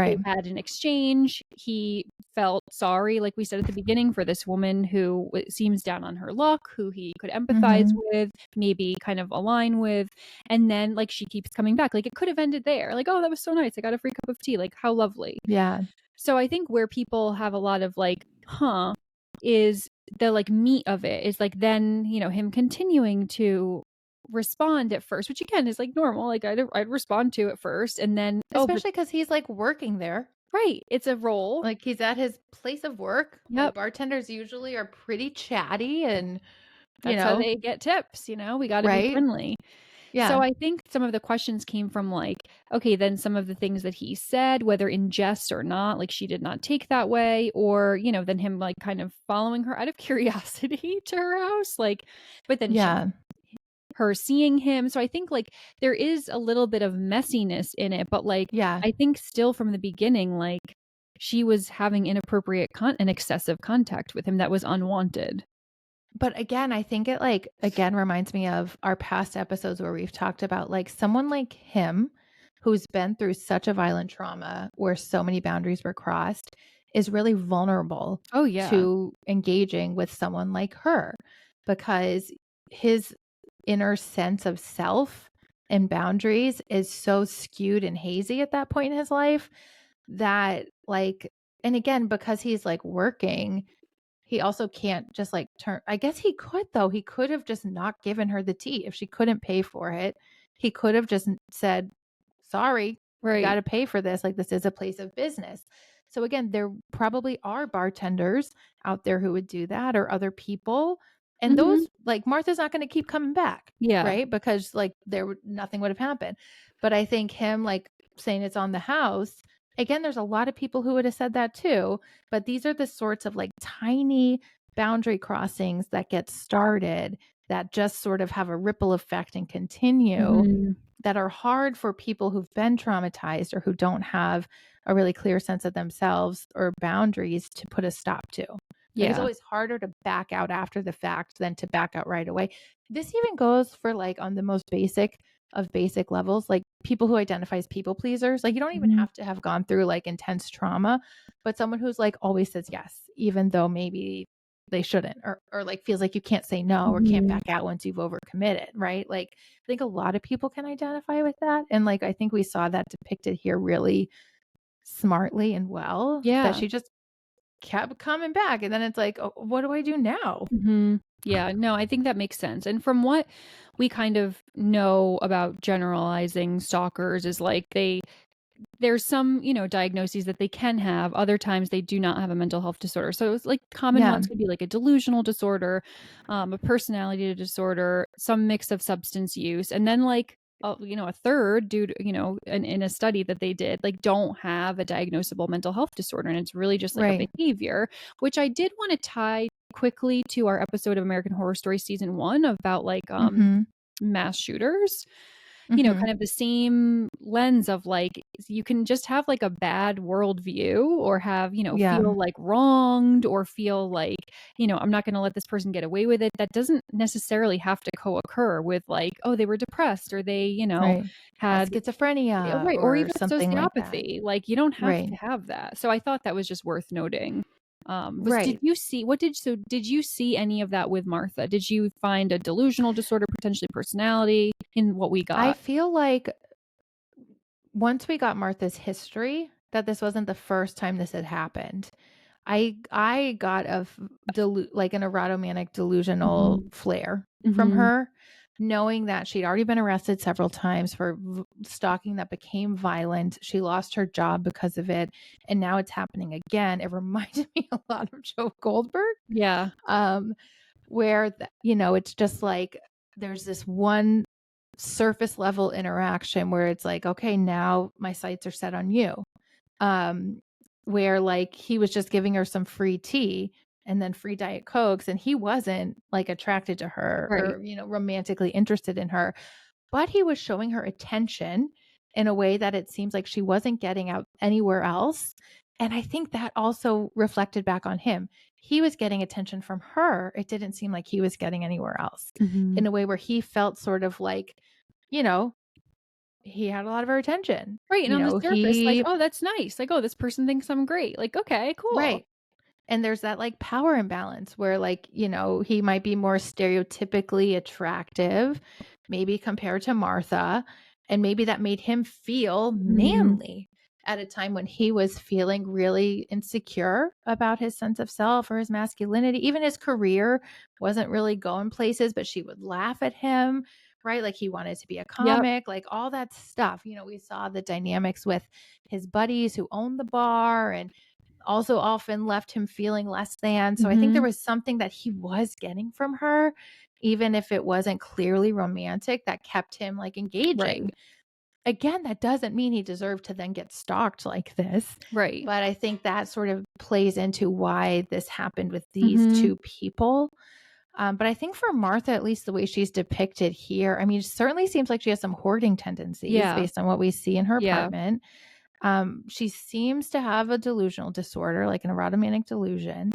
B: they
A: Right.
B: had an exchange. He felt sorry, like we said at the beginning, for this woman who seems down on her luck, who he could empathize
A: Mhm.
B: with, maybe kind of align with. And then like she keeps coming back, like it could have ended there, like, oh, that was so nice, I got a free cup of tea, like how lovely.
A: Yeah.
B: So I think where people have a lot of like, is the like meat of it is like then, him continuing to respond at first, which again is like normal. Like I'd respond to at first and then, oh, but
A: Especially cuz he's like working there.
B: right, it's a role.
A: Like he's at his place of work. Like
B: Yep.
A: bartenders usually are pretty chatty and you
B: That's how
A: know,
B: they get tips, we got to be
A: right?
B: friendly. So
A: Yeah.
B: I think some of the questions came from like, okay, then some of the things that he said, whether in jest or not, like she did not take that way, or, then him like kind of following her out of curiosity to her house. Like, but then
A: Yeah.
B: her seeing him. So I think like there is a little bit of messiness in it, but like
A: Yeah.
B: I think still from the beginning, like she was having inappropriate and excessive contact with him that was unwanted.
A: But again, I think it like again reminds me of our past episodes where we've talked about like someone like him who's been through such a violent trauma where so many boundaries were crossed is really vulnerable
B: Oh yeah.
A: to engaging with someone like her because his inner sense of self and boundaries is so skewed and hazy at that point in his life that like and again because he's like working he also can't just like turn I guess he could though. He could have just not given her the tea. If she couldn't pay for it, he could have just said, "Sorry, you got
B: Right.
A: to pay for this. Like this is a place of business." So again, there probably are bartenders out there who would do that or other people. And
B: Hmm.
A: those like Martha's not going to keep coming back,
B: Yeah.
A: right? Because like nothing would have happened. But I think him like saying it's on the house, again, there's a lot of people who would have said that too, but these are the sorts of like tiny boundary crossings that get started that just sort of have a ripple effect and continue
B: Hmm.
A: that are hard for people who've been traumatized or who don't have a really clear sense of themselves or boundaries to put a stop to. Like it's
B: Yeah.
A: always harder to back out after the fact than to back out right away. This even goes for like on the most basic of basic levels, like people who identify as people pleasers. Like you don't even
B: Mhm.
A: have to have gone through like intense trauma, but someone who's like always says yes, even though maybe they shouldn't, or like feels like you can't say no or can't
B: Mhm.
A: back out once you've overcommitted, right? Like I think a lot of people can identify with that. And like I think we saw that depicted here really smartly and well, that
B: Yeah.
A: she just kept coming back. And then it's like, oh, what do I do now?
B: Mhm. Yeah, no, I think that makes sense. And from what we kind of know about generalizing stalkers is like there's some, diagnoses that they can have. Other times they do not have a mental health disorder. So it's like common
A: Yeah.
B: ones would be like a delusional disorder, a personality disorder, some mix of substance use, and then like a third due to, in a study that they did, like don't have a diagnosable mental health disorder. And it's really just like a
A: Right.
B: behavior, which I did want to tie quickly to our episode of American Horror Story season 1 about like
A: Mhm.
B: mass shooters,
A: Mhm.
B: kind of the same lens of like you can just have like a bad worldview or have,
A: Yeah.
B: feel like wronged or feel like, I'm not going to let this person get away with it. That doesn't necessarily have to co-occur with like, oh, they were depressed or they,
A: Right. Has
B: had
A: schizophrenia
B: right, or
A: or
B: even
A: something like that.
B: sociopathy. Like you don't have
A: Right.
B: to have that. So I thought that was just worth noting. Was did
A: Right.
B: you see what did you see any of that with Martha? Did you find a delusional disorder, potentially personality in what we
A: I
B: got?
A: feel like once we got Martha's history, that this wasn't the first time this had happened. I got like an erotomanic delusional
B: Mhm.
A: flare from
B: Mhm.
A: her, knowing that she'd already been arrested several times for stalking that became violent. She lost her job because of it, and now it's happening again. It reminded me a lot of Joe Goldberg,
B: Yeah.
A: um, where it's just like there's this one surface level interaction where it's like, okay, now my sights are set on you. Um, where like he was just giving her some free tea and then free Diet Cokes, and he wasn't like attracted to her
B: Right.
A: or, romantically interested in her, but he was showing her attention in a way that it seems like she wasn't getting out anywhere else. And I think that also reflected back on him. He was getting attention from her. It didn't seem like he was getting anywhere else,
B: Mhm.
A: in a way where he felt sort of like, you know, he had a lot of her attention.
B: Right, and on the surface, like,
A: He
B: "Oh, that's nice." Like, "Oh, this person thinks I'm great." Like, "Okay, cool."
A: right. And there's that like power imbalance where like, he might be more stereotypically attractive, maybe compared to Martha. And maybe that made him feel
B: Mhm.
A: manly at a time when he was feeling really insecure about his sense of self or his masculinity. Even his career wasn't really going places, but she would laugh at him, right? Like he wanted to be a
B: Yep.
A: comic, like all that stuff. We saw the dynamics with his buddies who owned the bar and also often left him feeling less than. So I think there
B: Mhm.
A: was something that he was getting from her, even if it wasn't clearly romantic, that kept him like
B: Right.
A: engaging. Again, that doesn't mean he deserved to then get stalked like this.
B: Right.
A: But I think that sort of plays into why this happened with these
B: Mhm.
A: two people. But I think for Martha, at least the way she's depicted here, I mean, it certainly seems like she has some hoarding tendencies
B: Yeah.
A: based on what we see in her
B: Yeah.
A: apartment. She seems to have a delusional disorder, like an erotomanic delusion.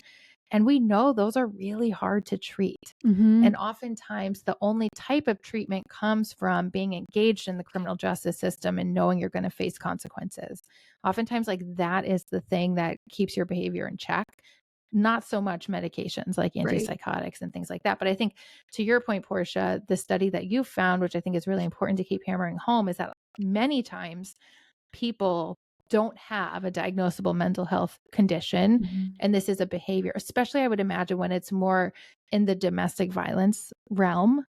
A: And we know those are really hard to treat.
B: Mhm.
A: And oftentimes, the only type of treatment comes from being engaged in the criminal justice system and knowing you're going to face consequences. Oftentimes, like that is the thing that keeps your behavior in check, not so much medications like
B: Right.
A: antipsychotics and things like that. But I think to your point, Portia, the study that you found, which I think is really important to keep hammering home, is that many times people don't have a diagnosable mental health condition.
B: Mhm.
A: And this is a behavior, especially I would imagine when it's more in the domestic violence realm.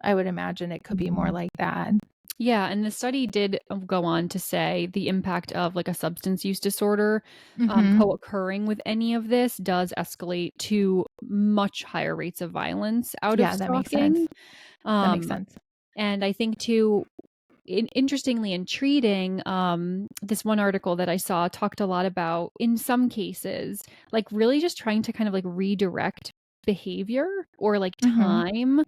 A: I would imagine it could be more
B: Mhm.
A: like that.
B: Yeah, and the study did go on to say the impact of like a substance use disorder
A: Hmm.
B: co-occurring with any of this does escalate to much higher rates of violence out of
A: Yeah, that makes sense.
B: stalking.
A: That makes
B: Um,
A: sense.
B: and I think too, interestingly and treating, this one article that I saw talked a lot about in some cases like really just trying to kind of like redirect behavior or like
A: Hmm.
B: time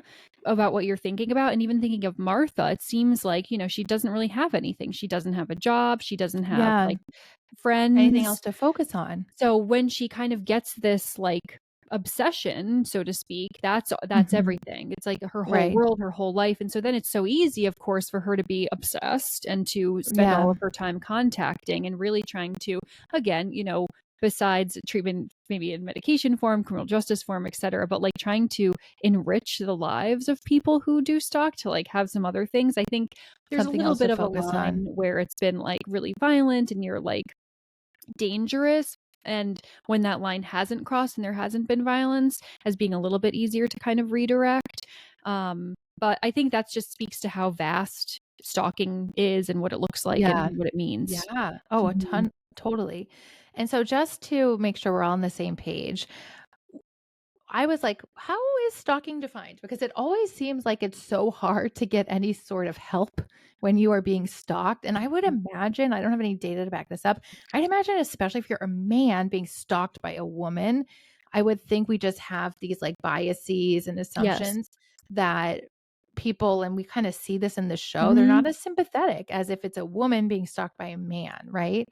B: about what you're thinking about. And even thinking of Martha, it seems like, she doesn't really have anything. She doesn't have a job, she doesn't have
A: Yeah.
B: like
A: Anything
B: friends.
A: else to focus on?
B: So when she kind of gets this like obsession, so to speak, that's
A: Hmm.
B: everything. It's like her whole
A: Right.
B: world, her whole life. And so then it's so easy, of course, for her to be obsessed and to spend
A: Yeah.
B: all of her time contacting and really trying to, again, besides treatment, maybe in medication form, criminal justice form, etc., but like trying to enrich the lives of people who do stalk to like have some other things. I think there's a
A: Something
B: little
A: else to
B: bit of a
A: focus on.
B: line where it's been like really violent and you're like dangerous. And when that line hasn't crossed and there hasn't been violence, as being a little bit easier to kind of redirect. But I think that just speaks to how vast stalking is and what it looks like
A: Yeah.
B: and what it means.
A: Yeah. Oh, a
B: Mhm.
A: ton. Totally. And so just to make sure we're all on the same page, I was like, how is stalking defined? Because it always seems like it's so hard to get any sort of help when you are being stalked. And I would imagine, I don't have any data to back this up. I'd imagine, especially if you're a man being stalked by a woman, I would think we just have these like biases and
B: Yes.
A: assumptions that people, and we kind of see this in the show, they're not
B: Mhm.
A: as sympathetic as if it's a woman being stalked by a man, right?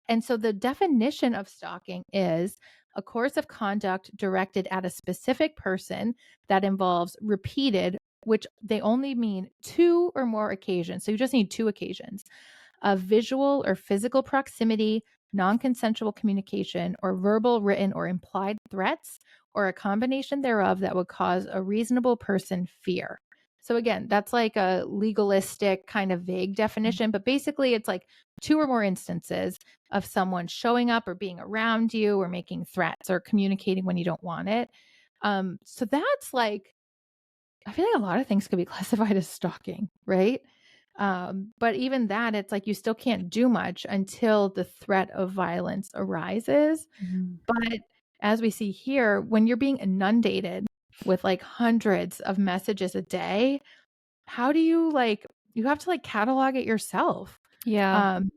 A: And so the definition of stalking is a course of conduct directed at a specific person that involves repeated, which they only mean two or more occasions. So you just need two occasions of visual or physical proximity, non consensual communication, or verbal, written, or implied threats, or a combination thereof that would cause a reasonable person fear. So, again, that's like a legalistic kind of vague definition, but basically it's like two or more instances of someone showing up or being around you or making threats or communicating when you don't want it. So that's like, I feel like a lot of things could be classified as stalking, right? But even that, it's like you still can't do much until the threat of violence arises.
B: Mhm.
A: But as we see here, when you're being inundated with like hundreds of messages a day, how do you like, you have to like catalog it yourself.
B: Yeah.
A: Um,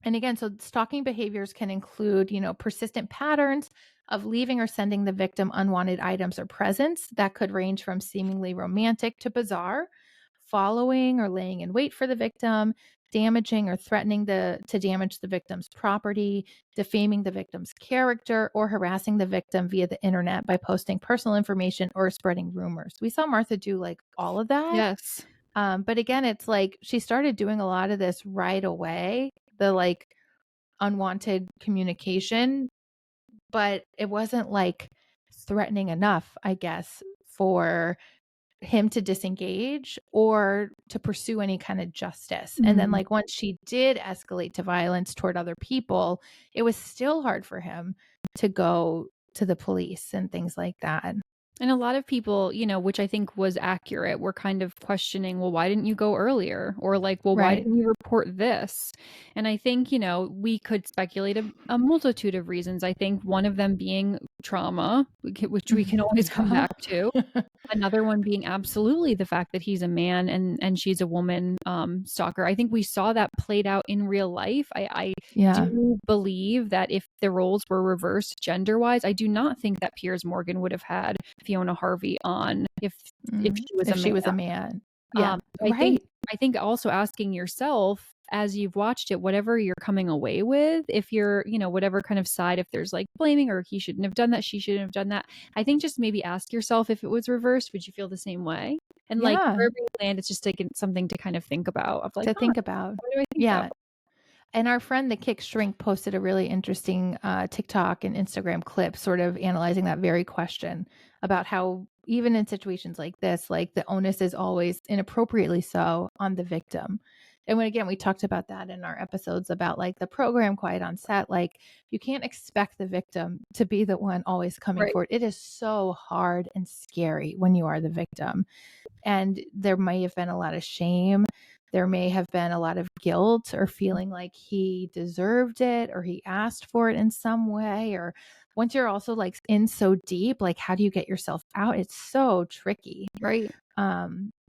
A: and again, so stalking behaviors can include, persistent patterns of leaving or sending the victim unwanted items or presents that could range from seemingly romantic to bizarre, following or laying in wait for the victim, damaging or threatening to damage the victim's property, defaming the victim's character, or harassing the victim via the internet by posting personal information or spreading rumors. We saw Martha do like all of that.
B: Yes.
A: But again, it's like she started doing a lot of this right away, the like unwanted communication, but it wasn't like threatening enough, I guess, for him to disengage or to pursue any kind of justice. And then,
B: Mhm.
A: like, once she did escalate to violence toward other people, it was still hard for him to go to the police and things like that.
B: And a lot of people, which I think was accurate, were kind of questioning, well, why didn't you go earlier? Or like, well, why
A: Right.
B: didn't you report this? And I think, we could speculate a multitude of reasons. I think one of them being trauma, which we can always come
A: Yeah.
B: back to. Another one being absolutely the fact that he's a man and she's a woman stalker. I think we saw that played out in real life. I
A: Yeah.
B: do believe that if the roles were reversed gender wise, I do not think that Piers Morgan would have had Fiona Harvey on if she was a
A: If
B: man.
A: she was a man. Yeah.
B: I think
A: Right.
B: I think also asking yourself as you've watched it, whatever you're coming away with, if you're, whatever kind of side, if there's like blaming or he shouldn't have done that, she shouldn't have done that. I think just maybe ask yourself if it was reversed, would you feel the same way? And like
A: Yeah.
B: wherever you land, it's just like something to kind of think about of like,
A: To
B: oh,
A: think about.
B: why do I think so?
A: Yeah. And our friend, the Kick Shrink, posted a really interesting TikTok and Instagram clip, sort of analyzing that very question about how, even in situations like this, like the onus is always inappropriately so on the victim. And when again, we talked about that in our episodes about like the program Quiet on Set, like you can't expect the victim to be the one always coming
B: Right.
A: forward. It is so hard and scary when you are the victim. And there may have been a lot of shame. There may have been a lot of guilt or feeling like he deserved it or he asked for it in some way. Or once you're also like in so deep, like how do you get yourself out? It's so tricky.
B: Right.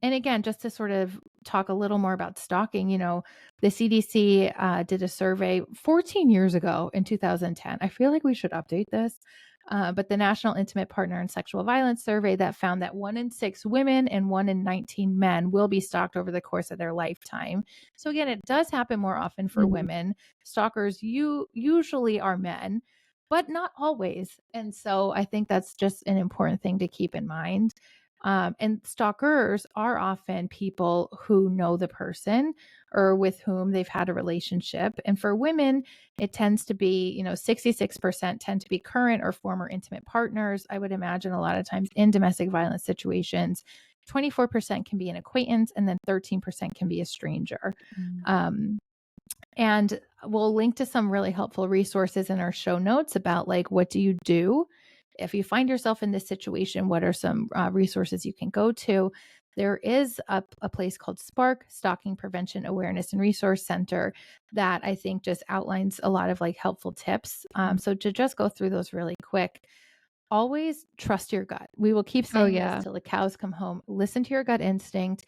A: And again, just to sort of talk a little more about stalking, the CDC did a survey 14 years ago in 2010. I feel like we should update this. But the National Intimate Partner and Sexual Violence Survey that found that 1 in 6 women and 1 in 19 men will be stalked over the course of their lifetime. So again, it does happen more often for
B: Mhm.
A: women. Stalkers usually are men, but not always. And so I think that's just an important thing to keep in mind. And stalkers are often people who know the person or with whom they've had a relationship. And for women, it tends to be, 66% tend to be current or former intimate partners. I would imagine a lot of times in domestic violence situations, 24% can be an acquaintance, and then 13% can be a stranger. Um, and we'll link to some really helpful resources in our show notes about like, what do you do if you find yourself in this situation? What are some resources you can go to? There is a place called Spark, Stalking Prevention Awareness and Resource Center, that I think just outlines a lot of like helpful tips. So to just go through those really quick, always trust your gut. We will keep
B: Oh
A: saying this
B: yeah.
A: till the cows come home. Listen to your gut instinct.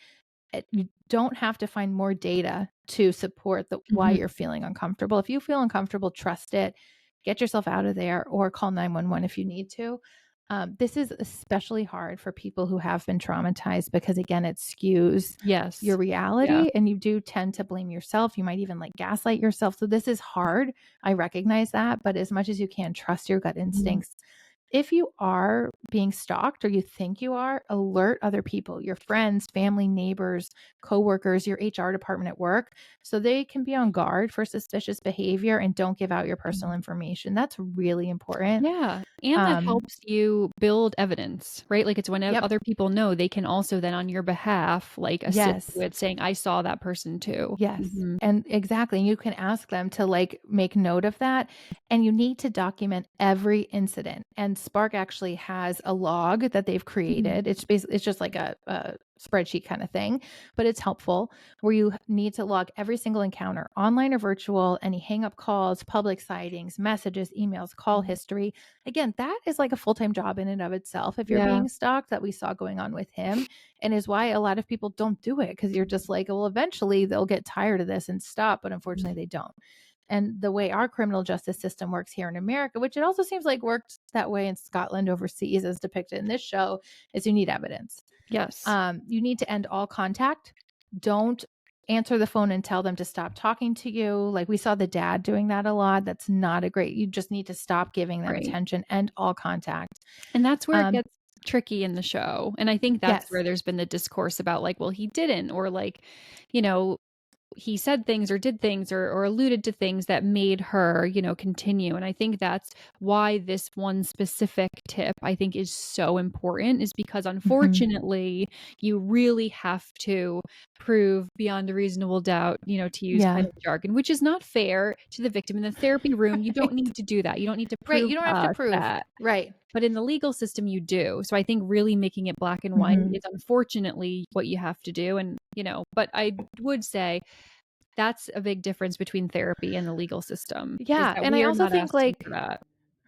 A: You don't have to find more data to support why
B: Mhm.
A: you're feeling uncomfortable. If you feel uncomfortable, trust it. Get yourself out of there, or call 911 if you need to. This is especially hard for people who have been traumatized because, again, it skews
B: Yes.
A: your
B: Yeah.
A: reality and you do tend to blame yourself. You might even like gaslight yourself. So this is hard. I recognize that. But as much as you can, trust your gut
B: Mhm.
A: instincts. If you are being stalked or you think you are, alert other people, your friends, family, neighbors, coworkers, your HR department at work, so they can be on guard for suspicious behavior and don't give out your personal
B: Mhm.
A: information. That's really important.
B: Yeah, and that
A: Um,
B: helps you build evidence, right? Like, it's when
A: yep.
B: other people know, they can also then on your behalf, like, assist
A: Yes.
B: with saying, "I saw that person too."
A: Yes.
B: Mhm.
A: And exactly. You can ask them to like make note of that. And you need to document every incident. And Spark actually has a log that they've
B: Mhm.
A: created. It's basically, it's just like a spreadsheet kind of thing, but it's helpful, where you need to log every single encounter, online or virtual, any hang up calls, public sightings, messages, emails, call
B: Mhm.
A: history. Again, that is like a full-time job in and of itself. If you're
B: Yeah.
A: being stalked, that we saw going on with him, and is why a lot of people don't do it, because you're just like, well, eventually they'll get tired of this and stop, but
B: Mhm.
A: unfortunately they don't. And the way our criminal justice system works here in America, which it also seems like worked that way in Scotland overseas as depicted in this show, is you need evidence.
B: Yes.
A: You need to end all contact. Don't answer the phone and tell them to stop talking to you. Like we saw the dad doing that a lot. That's not a great, you just need to stop giving them
B: Right.
A: attention, end all contact.
B: And that's where it
A: Um,
B: gets tricky in the show, and I think that's
A: yes.
B: where there's been the discourse about, like, well, he didn't, or, like, you know, he said things or did things or alluded to things that made her, continue. And I think that's why this one specific tip I think is so important, is because
A: Mhm.
B: unfortunately you really have to prove beyond a reasonable doubt, to use
A: Yeah.
B: kind of jargon, which is not fair to the victim in the therapy room. You don't
A: Right.
B: need to do that. You don't need to
A: Right.
B: prove
A: You don't
B: to
A: have to
B: us
A: prove.
B: that.
A: Right.
B: But in the legal system, you do. So I think really making it black and white
A: Mhm.
B: is unfortunately what you have to do. And, but I would say that's a big difference between therapy and the legal system, is
A: Yeah,
B: that
A: and I
B: we are
A: also
B: not
A: think,
B: asking for
A: like,
B: that.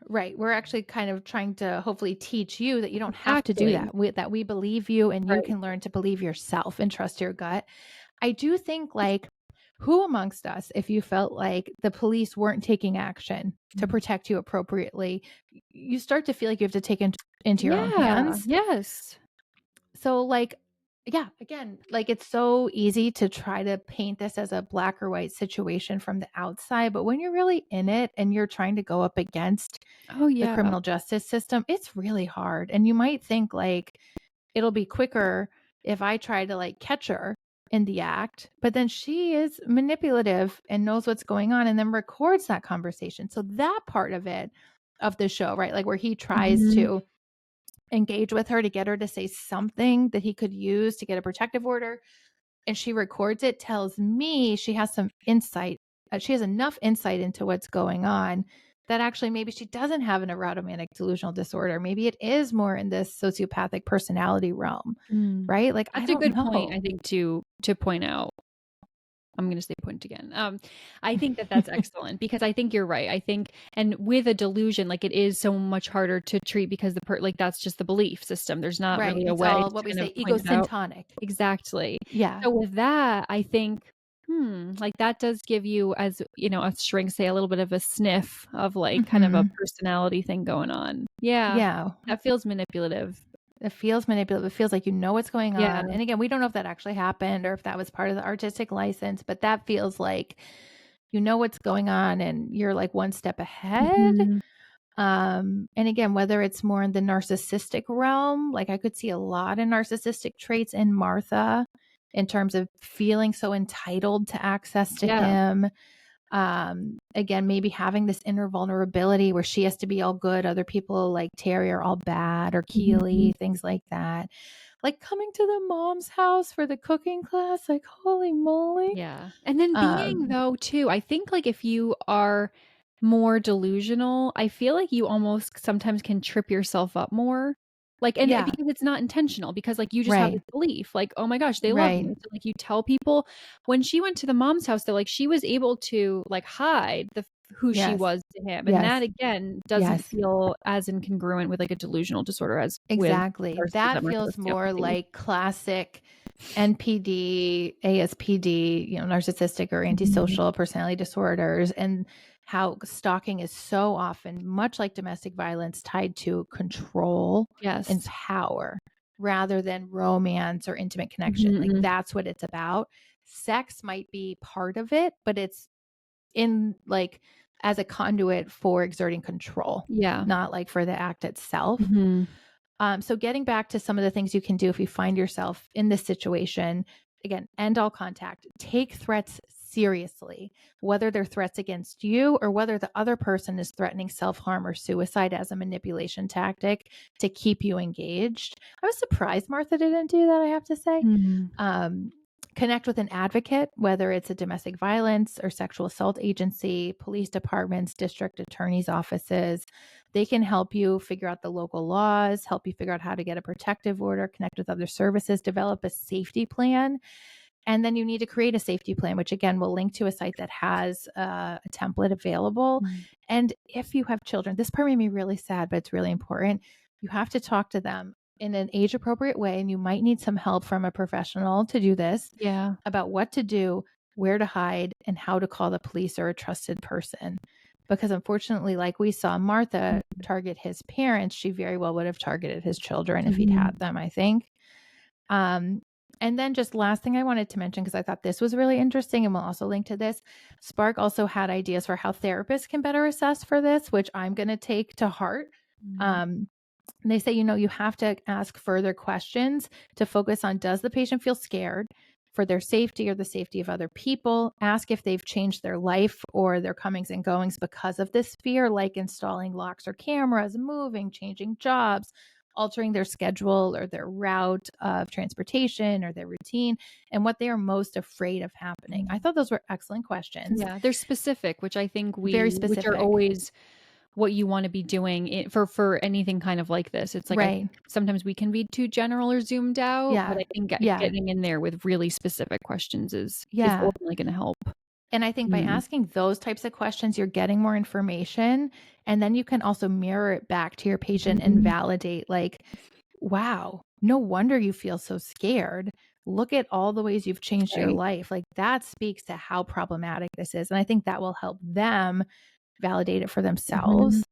A: right, we're actually kind of trying to hopefully teach you that you don't have to do
B: Exactly.
A: that. That we believe you and you
B: Right.
A: can learn to believe yourself and trust your gut. I do think, like, who amongst us, if you felt like the police weren't taking action to
B: Mm.
A: protect you appropriately, you start to feel like you have to take it into your own
B: Yeah.
A: hands.
B: Yes.
A: So, like, yeah, again, like it's so easy to try to paint this as a black or white situation from the outside, but when you're really in it and you're trying to go up against
B: Oh,
A: the
B: yeah.
A: criminal justice system, it's really hard. And you might think like it'll be quicker if I try to like catch her in the act, but then she is manipulative and knows what's going on and then records that conversation. So that part of it, of the show, right? Like where he tries
B: Mhm.
A: to engage with her to get her to say something that he could use to get a protective order, and she records it, tells me she has some insight. She has enough insight into what's going on that actually maybe she doesn't have an erotomanic delusional disorder. Maybe it is more in this sociopathic personality realm,
B: Mm.
A: right? Like, I
B: That's a
A: don't
B: good point,
A: know.
B: I think, to point out. I'm gonna say point again. I think that that's excellent, because I think you're right. I think, and with a delusion, like, it is so much harder to treat, because like, that's just the belief system. There's not
A: Right.
B: really a
A: It's
B: way
A: all
B: to
A: what we
B: kind of
A: say
B: point it out.
A: egosyntonic.
B: Exactly.
A: Yeah.
B: So with that, I think, like, that does give you, as us shrinks say, a little bit of a sniff of, like, kind of a
A: Hmm.
B: personality thing going on. Yeah,
A: Yeah.
B: that feels manipulative.
A: It feels manipulative. It feels like you know what's going
B: Yeah.
A: on. And again, we don't know if that actually happened or if that was part of the artistic license, but that feels like you know what's going on and you're like one step ahead.
B: Mhm.
A: And again, whether it's more in the narcissistic realm, like I could see a lot of narcissistic traits in Martha in terms of feeling so entitled to access to
B: Yeah.
A: him. Again, maybe having this inner vulnerability where she has to be all good. Other people like Terry are all bad, or
B: Mhm.
A: Keely, things like that. Like coming to the mom's house for the cooking class, like holy moly.
B: Yeah. And then being
A: Um,
B: though too, I think like if you are more delusional, I feel like you almost sometimes can trip yourself up more. Like and
A: yeah,
B: because it's not intentional, because like you just have
A: right,
B: this belief, like, oh my gosh, they love
A: right.
B: me. So like you tell people when she went to the mom's house that like she was able to like hide the who she
A: Yes,
B: was to him. And that
A: yes,
B: again doesn't
A: yes.
B: feel as incongruent with like a delusional disorder as with
A: Exactly.
B: narcissism
A: That
B: or
A: feels more
B: sociopathy.
A: like classic NPD, ASPD, narcissistic or
B: Mhm.
A: antisocial personality disorders, and how stalking is so often, much like domestic violence, tied to control and
B: Yes.
A: power rather than romance or intimate connection. Like
B: Mhm.
A: that's what it's about. Sex might be part of it, but it's in like as a conduit for exerting control,
B: Yeah.
A: not like for the act itself.
B: Mhm.
A: So getting back to some of the things you can do if you find yourself in this situation, again, end all contact, take threats seriously, whether they're threats against you or whether the other person is threatening self-harm or suicide as a manipulation tactic to keep you engaged. I was surprised Martha didn't do that, I have to say.
B: Mhm.
A: Um, Connect with an advocate, whether it's a domestic violence or sexual assault agency, police departments, district attorneys' offices. They can help you figure out the local laws, help you figure out how to get a protective order, connect with other services, develop a safety plan. And then you need to create a safety plan, which again, will link to a site that has a template available.
B: Mhm.
A: And if you have children, this part made me really sad, but it's really important. You have to talk to them in an age appropriate way. And you might need some help from a professional to do this
B: Yeah.
A: about what to do, where to hide, and how to call the police or a trusted person. Because unfortunately, like we saw Martha target his parents, she very well would have targeted his children if he'd
B: Mhm.
A: had them, I think. Um, and then just last thing I wanted to mention, because I thought this was really interesting and we'll also link to this. Spark also had ideas for how therapists can better assess for this, which I'm going to take to heart.
B: Mhm.
A: Um, and they say, you have to ask further questions to focus on, does the patient feel scared for their safety or the safety of other people? Ask if they've changed their life or their comings and goings because of this fear, like installing locks or cameras, moving, changing jobs, altering their schedule or their route of transportation or their routine, and what they are most afraid of happening. I thought those were excellent questions.
B: Yeah, they're specific, which I think
A: Very
B: which are
A: specific.
B: always what you wanna be doing for anything kind of like this. It's like I
A: Right.
B: think sometimes we can be too general or zoomed out, but
A: Yeah.
B: I think
A: Yeah.
B: getting in there with really specific questions is
A: Yeah.
B: ultimately gonna help.
A: And I think by
B: Mhm.
A: asking those types of questions, you're getting more information. And then you can also mirror it back to your patient and
B: Mhm.
A: validate, like, wow, no wonder you feel so scared. Look at all the ways you've changed your
B: Right.
A: life. Like, that speaks to how problematic this is. And I think that will help them validate it for
B: Mhm.
A: themselves.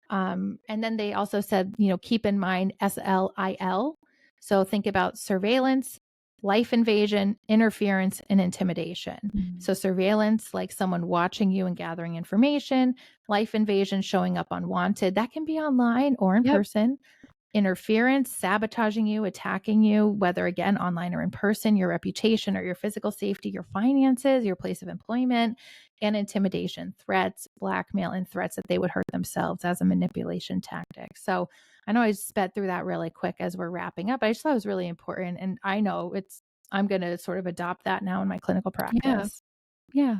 A: And then they also said, keep in mind SLIL. So think about surveillance, life invasion, interference, and intimidation.
B: Mhm.
A: So surveillance, like someone watching you and gathering information, life invasion, showing up unwanted. That can be online or in
B: Yep.
A: person. Interference, sabotaging you, attacking you, whether again online or in person, your reputation or your physical safety, your finances, your place of employment, and intimidation, threats, blackmail, and threats that they would hurt themselves as a manipulation tactic. So I know I sped through that really quick as we're wrapping up. I just thought it was really important. And I know I'm going to sort of adopt that now in my clinical
B: Yeah.
A: practice.
B: Yeah.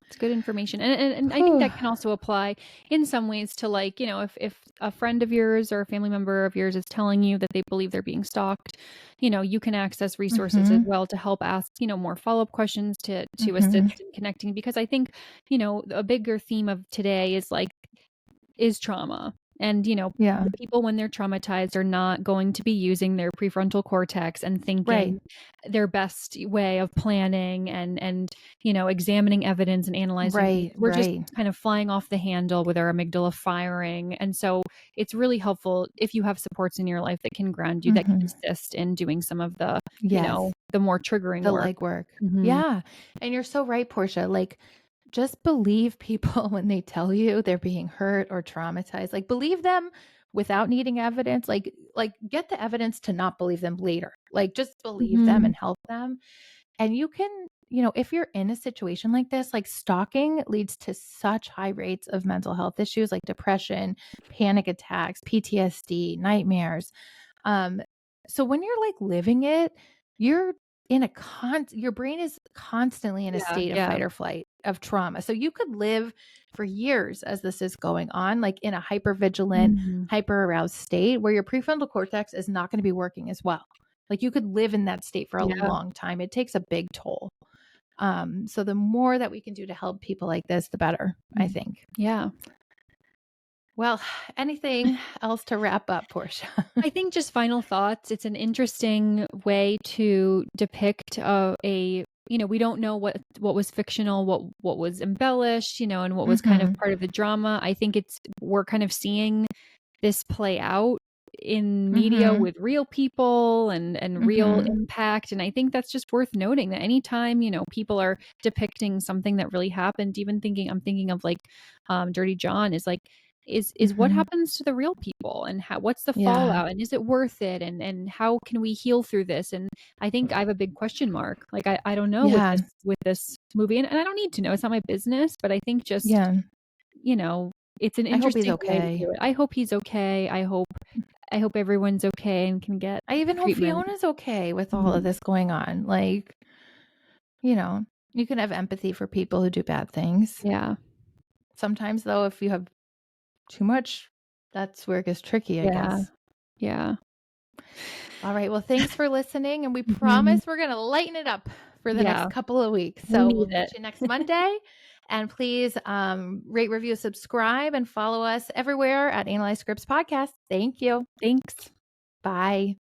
B: It's good information. And I think
A: Whew.
B: that can also apply in some ways to like, if a friend of yours or a family member of yours is telling you that they believe they're being stalked, you can access resources as
A: Mm-hmm.
B: well to help ask, more follow-up questions to
A: Mm-hmm.
B: assist in connecting because I think, a bigger theme of today is trauma. And,
A: Yeah.
B: the people when they're traumatized are not going to be using their prefrontal cortex and
A: Right.
B: thinking their best way of planning and examining evidence and analyzing things.
A: Right.
B: We're just
A: Right.
B: kind of flying off the handle with our amygdala firing. And so it's really helpful if you have supports in your life that can ground you, that can
A: Mm-hmm.
B: assist in doing some of the,
A: Yes.
B: the more triggering
A: The
B: work.
A: legwork.
B: Mhm.
A: Yeah. And you're so right, Portia. Like, just believe people when they tell you they're being hurt or traumatized. Like, believe them without needing evidence, like get the evidence to not believe them later. Like just believe them
B: Mhm.
A: and help them. And you can, if you're in a situation like this, like stalking leads to such high rates of mental health issues like depression, panic attacks, PTSD, nightmares. Um, so when you're like living it, you're in a your brain is constantly in a
B: Yeah,
A: state of
B: yeah.
A: fight or flight of trauma. So you could live for years as this is going on, like in a hyper vigilant,
B: Mhm.
A: hyper aroused state where your prefrontal cortex is not going to be working as well. Like you could live in that state for a
B: Yeah.
A: long time. It takes a big toll. So the more that we can do to help people like this, the better, I
B: Mm.
A: think.
B: Yeah.
A: Well, anything else to wrap up, Portia?
B: I think just final thoughts. It's an interesting way to depict we don't know what was fictional, what was embellished, and what was kind of
A: Mm-hmm.
B: part of the drama. I think we're kind of seeing this play out in media
A: Mm-hmm.
B: with real people and real
A: Mm-hmm.
B: impact. And I think that's just worth noting that anytime, people are depicting something that really happened, I'm thinking of like Dirty John is like is what
A: Mm-hmm.
B: happens to the real people and what's the
A: Yeah.
B: fallout and is it worth it and how can we heal through this? And I think I have a big question mark. Like I don't know
A: Yeah.
B: with this movie and I don't need to know. It's not my business, but I think just,
A: Yeah.
B: you know, it's an
A: I hope he's
B: interesting way to
A: okay.
B: do it. I hope he's okay. I hope everyone's okay and can get
A: I even hope
B: treatment.
A: Fiona's okay with all of
B: Mhm.
A: this going on. Like, you know, you can have empathy for people who do bad things.
B: Yeah.
A: Sometimes, though, if you have too much, that's where it gets tricky, I
B: Yeah.
A: guess.
B: Yeah.
A: All right. Well, thanks for listening. And we
B: Mhm.
A: promise we're going to lighten it up for the next
B: Yeah.
A: couple of weeks.
B: We
A: So
B: need
A: we'll
B: it.
A: catch you next Monday. And please rate, review, subscribe, and follow us everywhere at Analyze Scripts Podcast. Thank you.
B: Thanks.
A: Bye.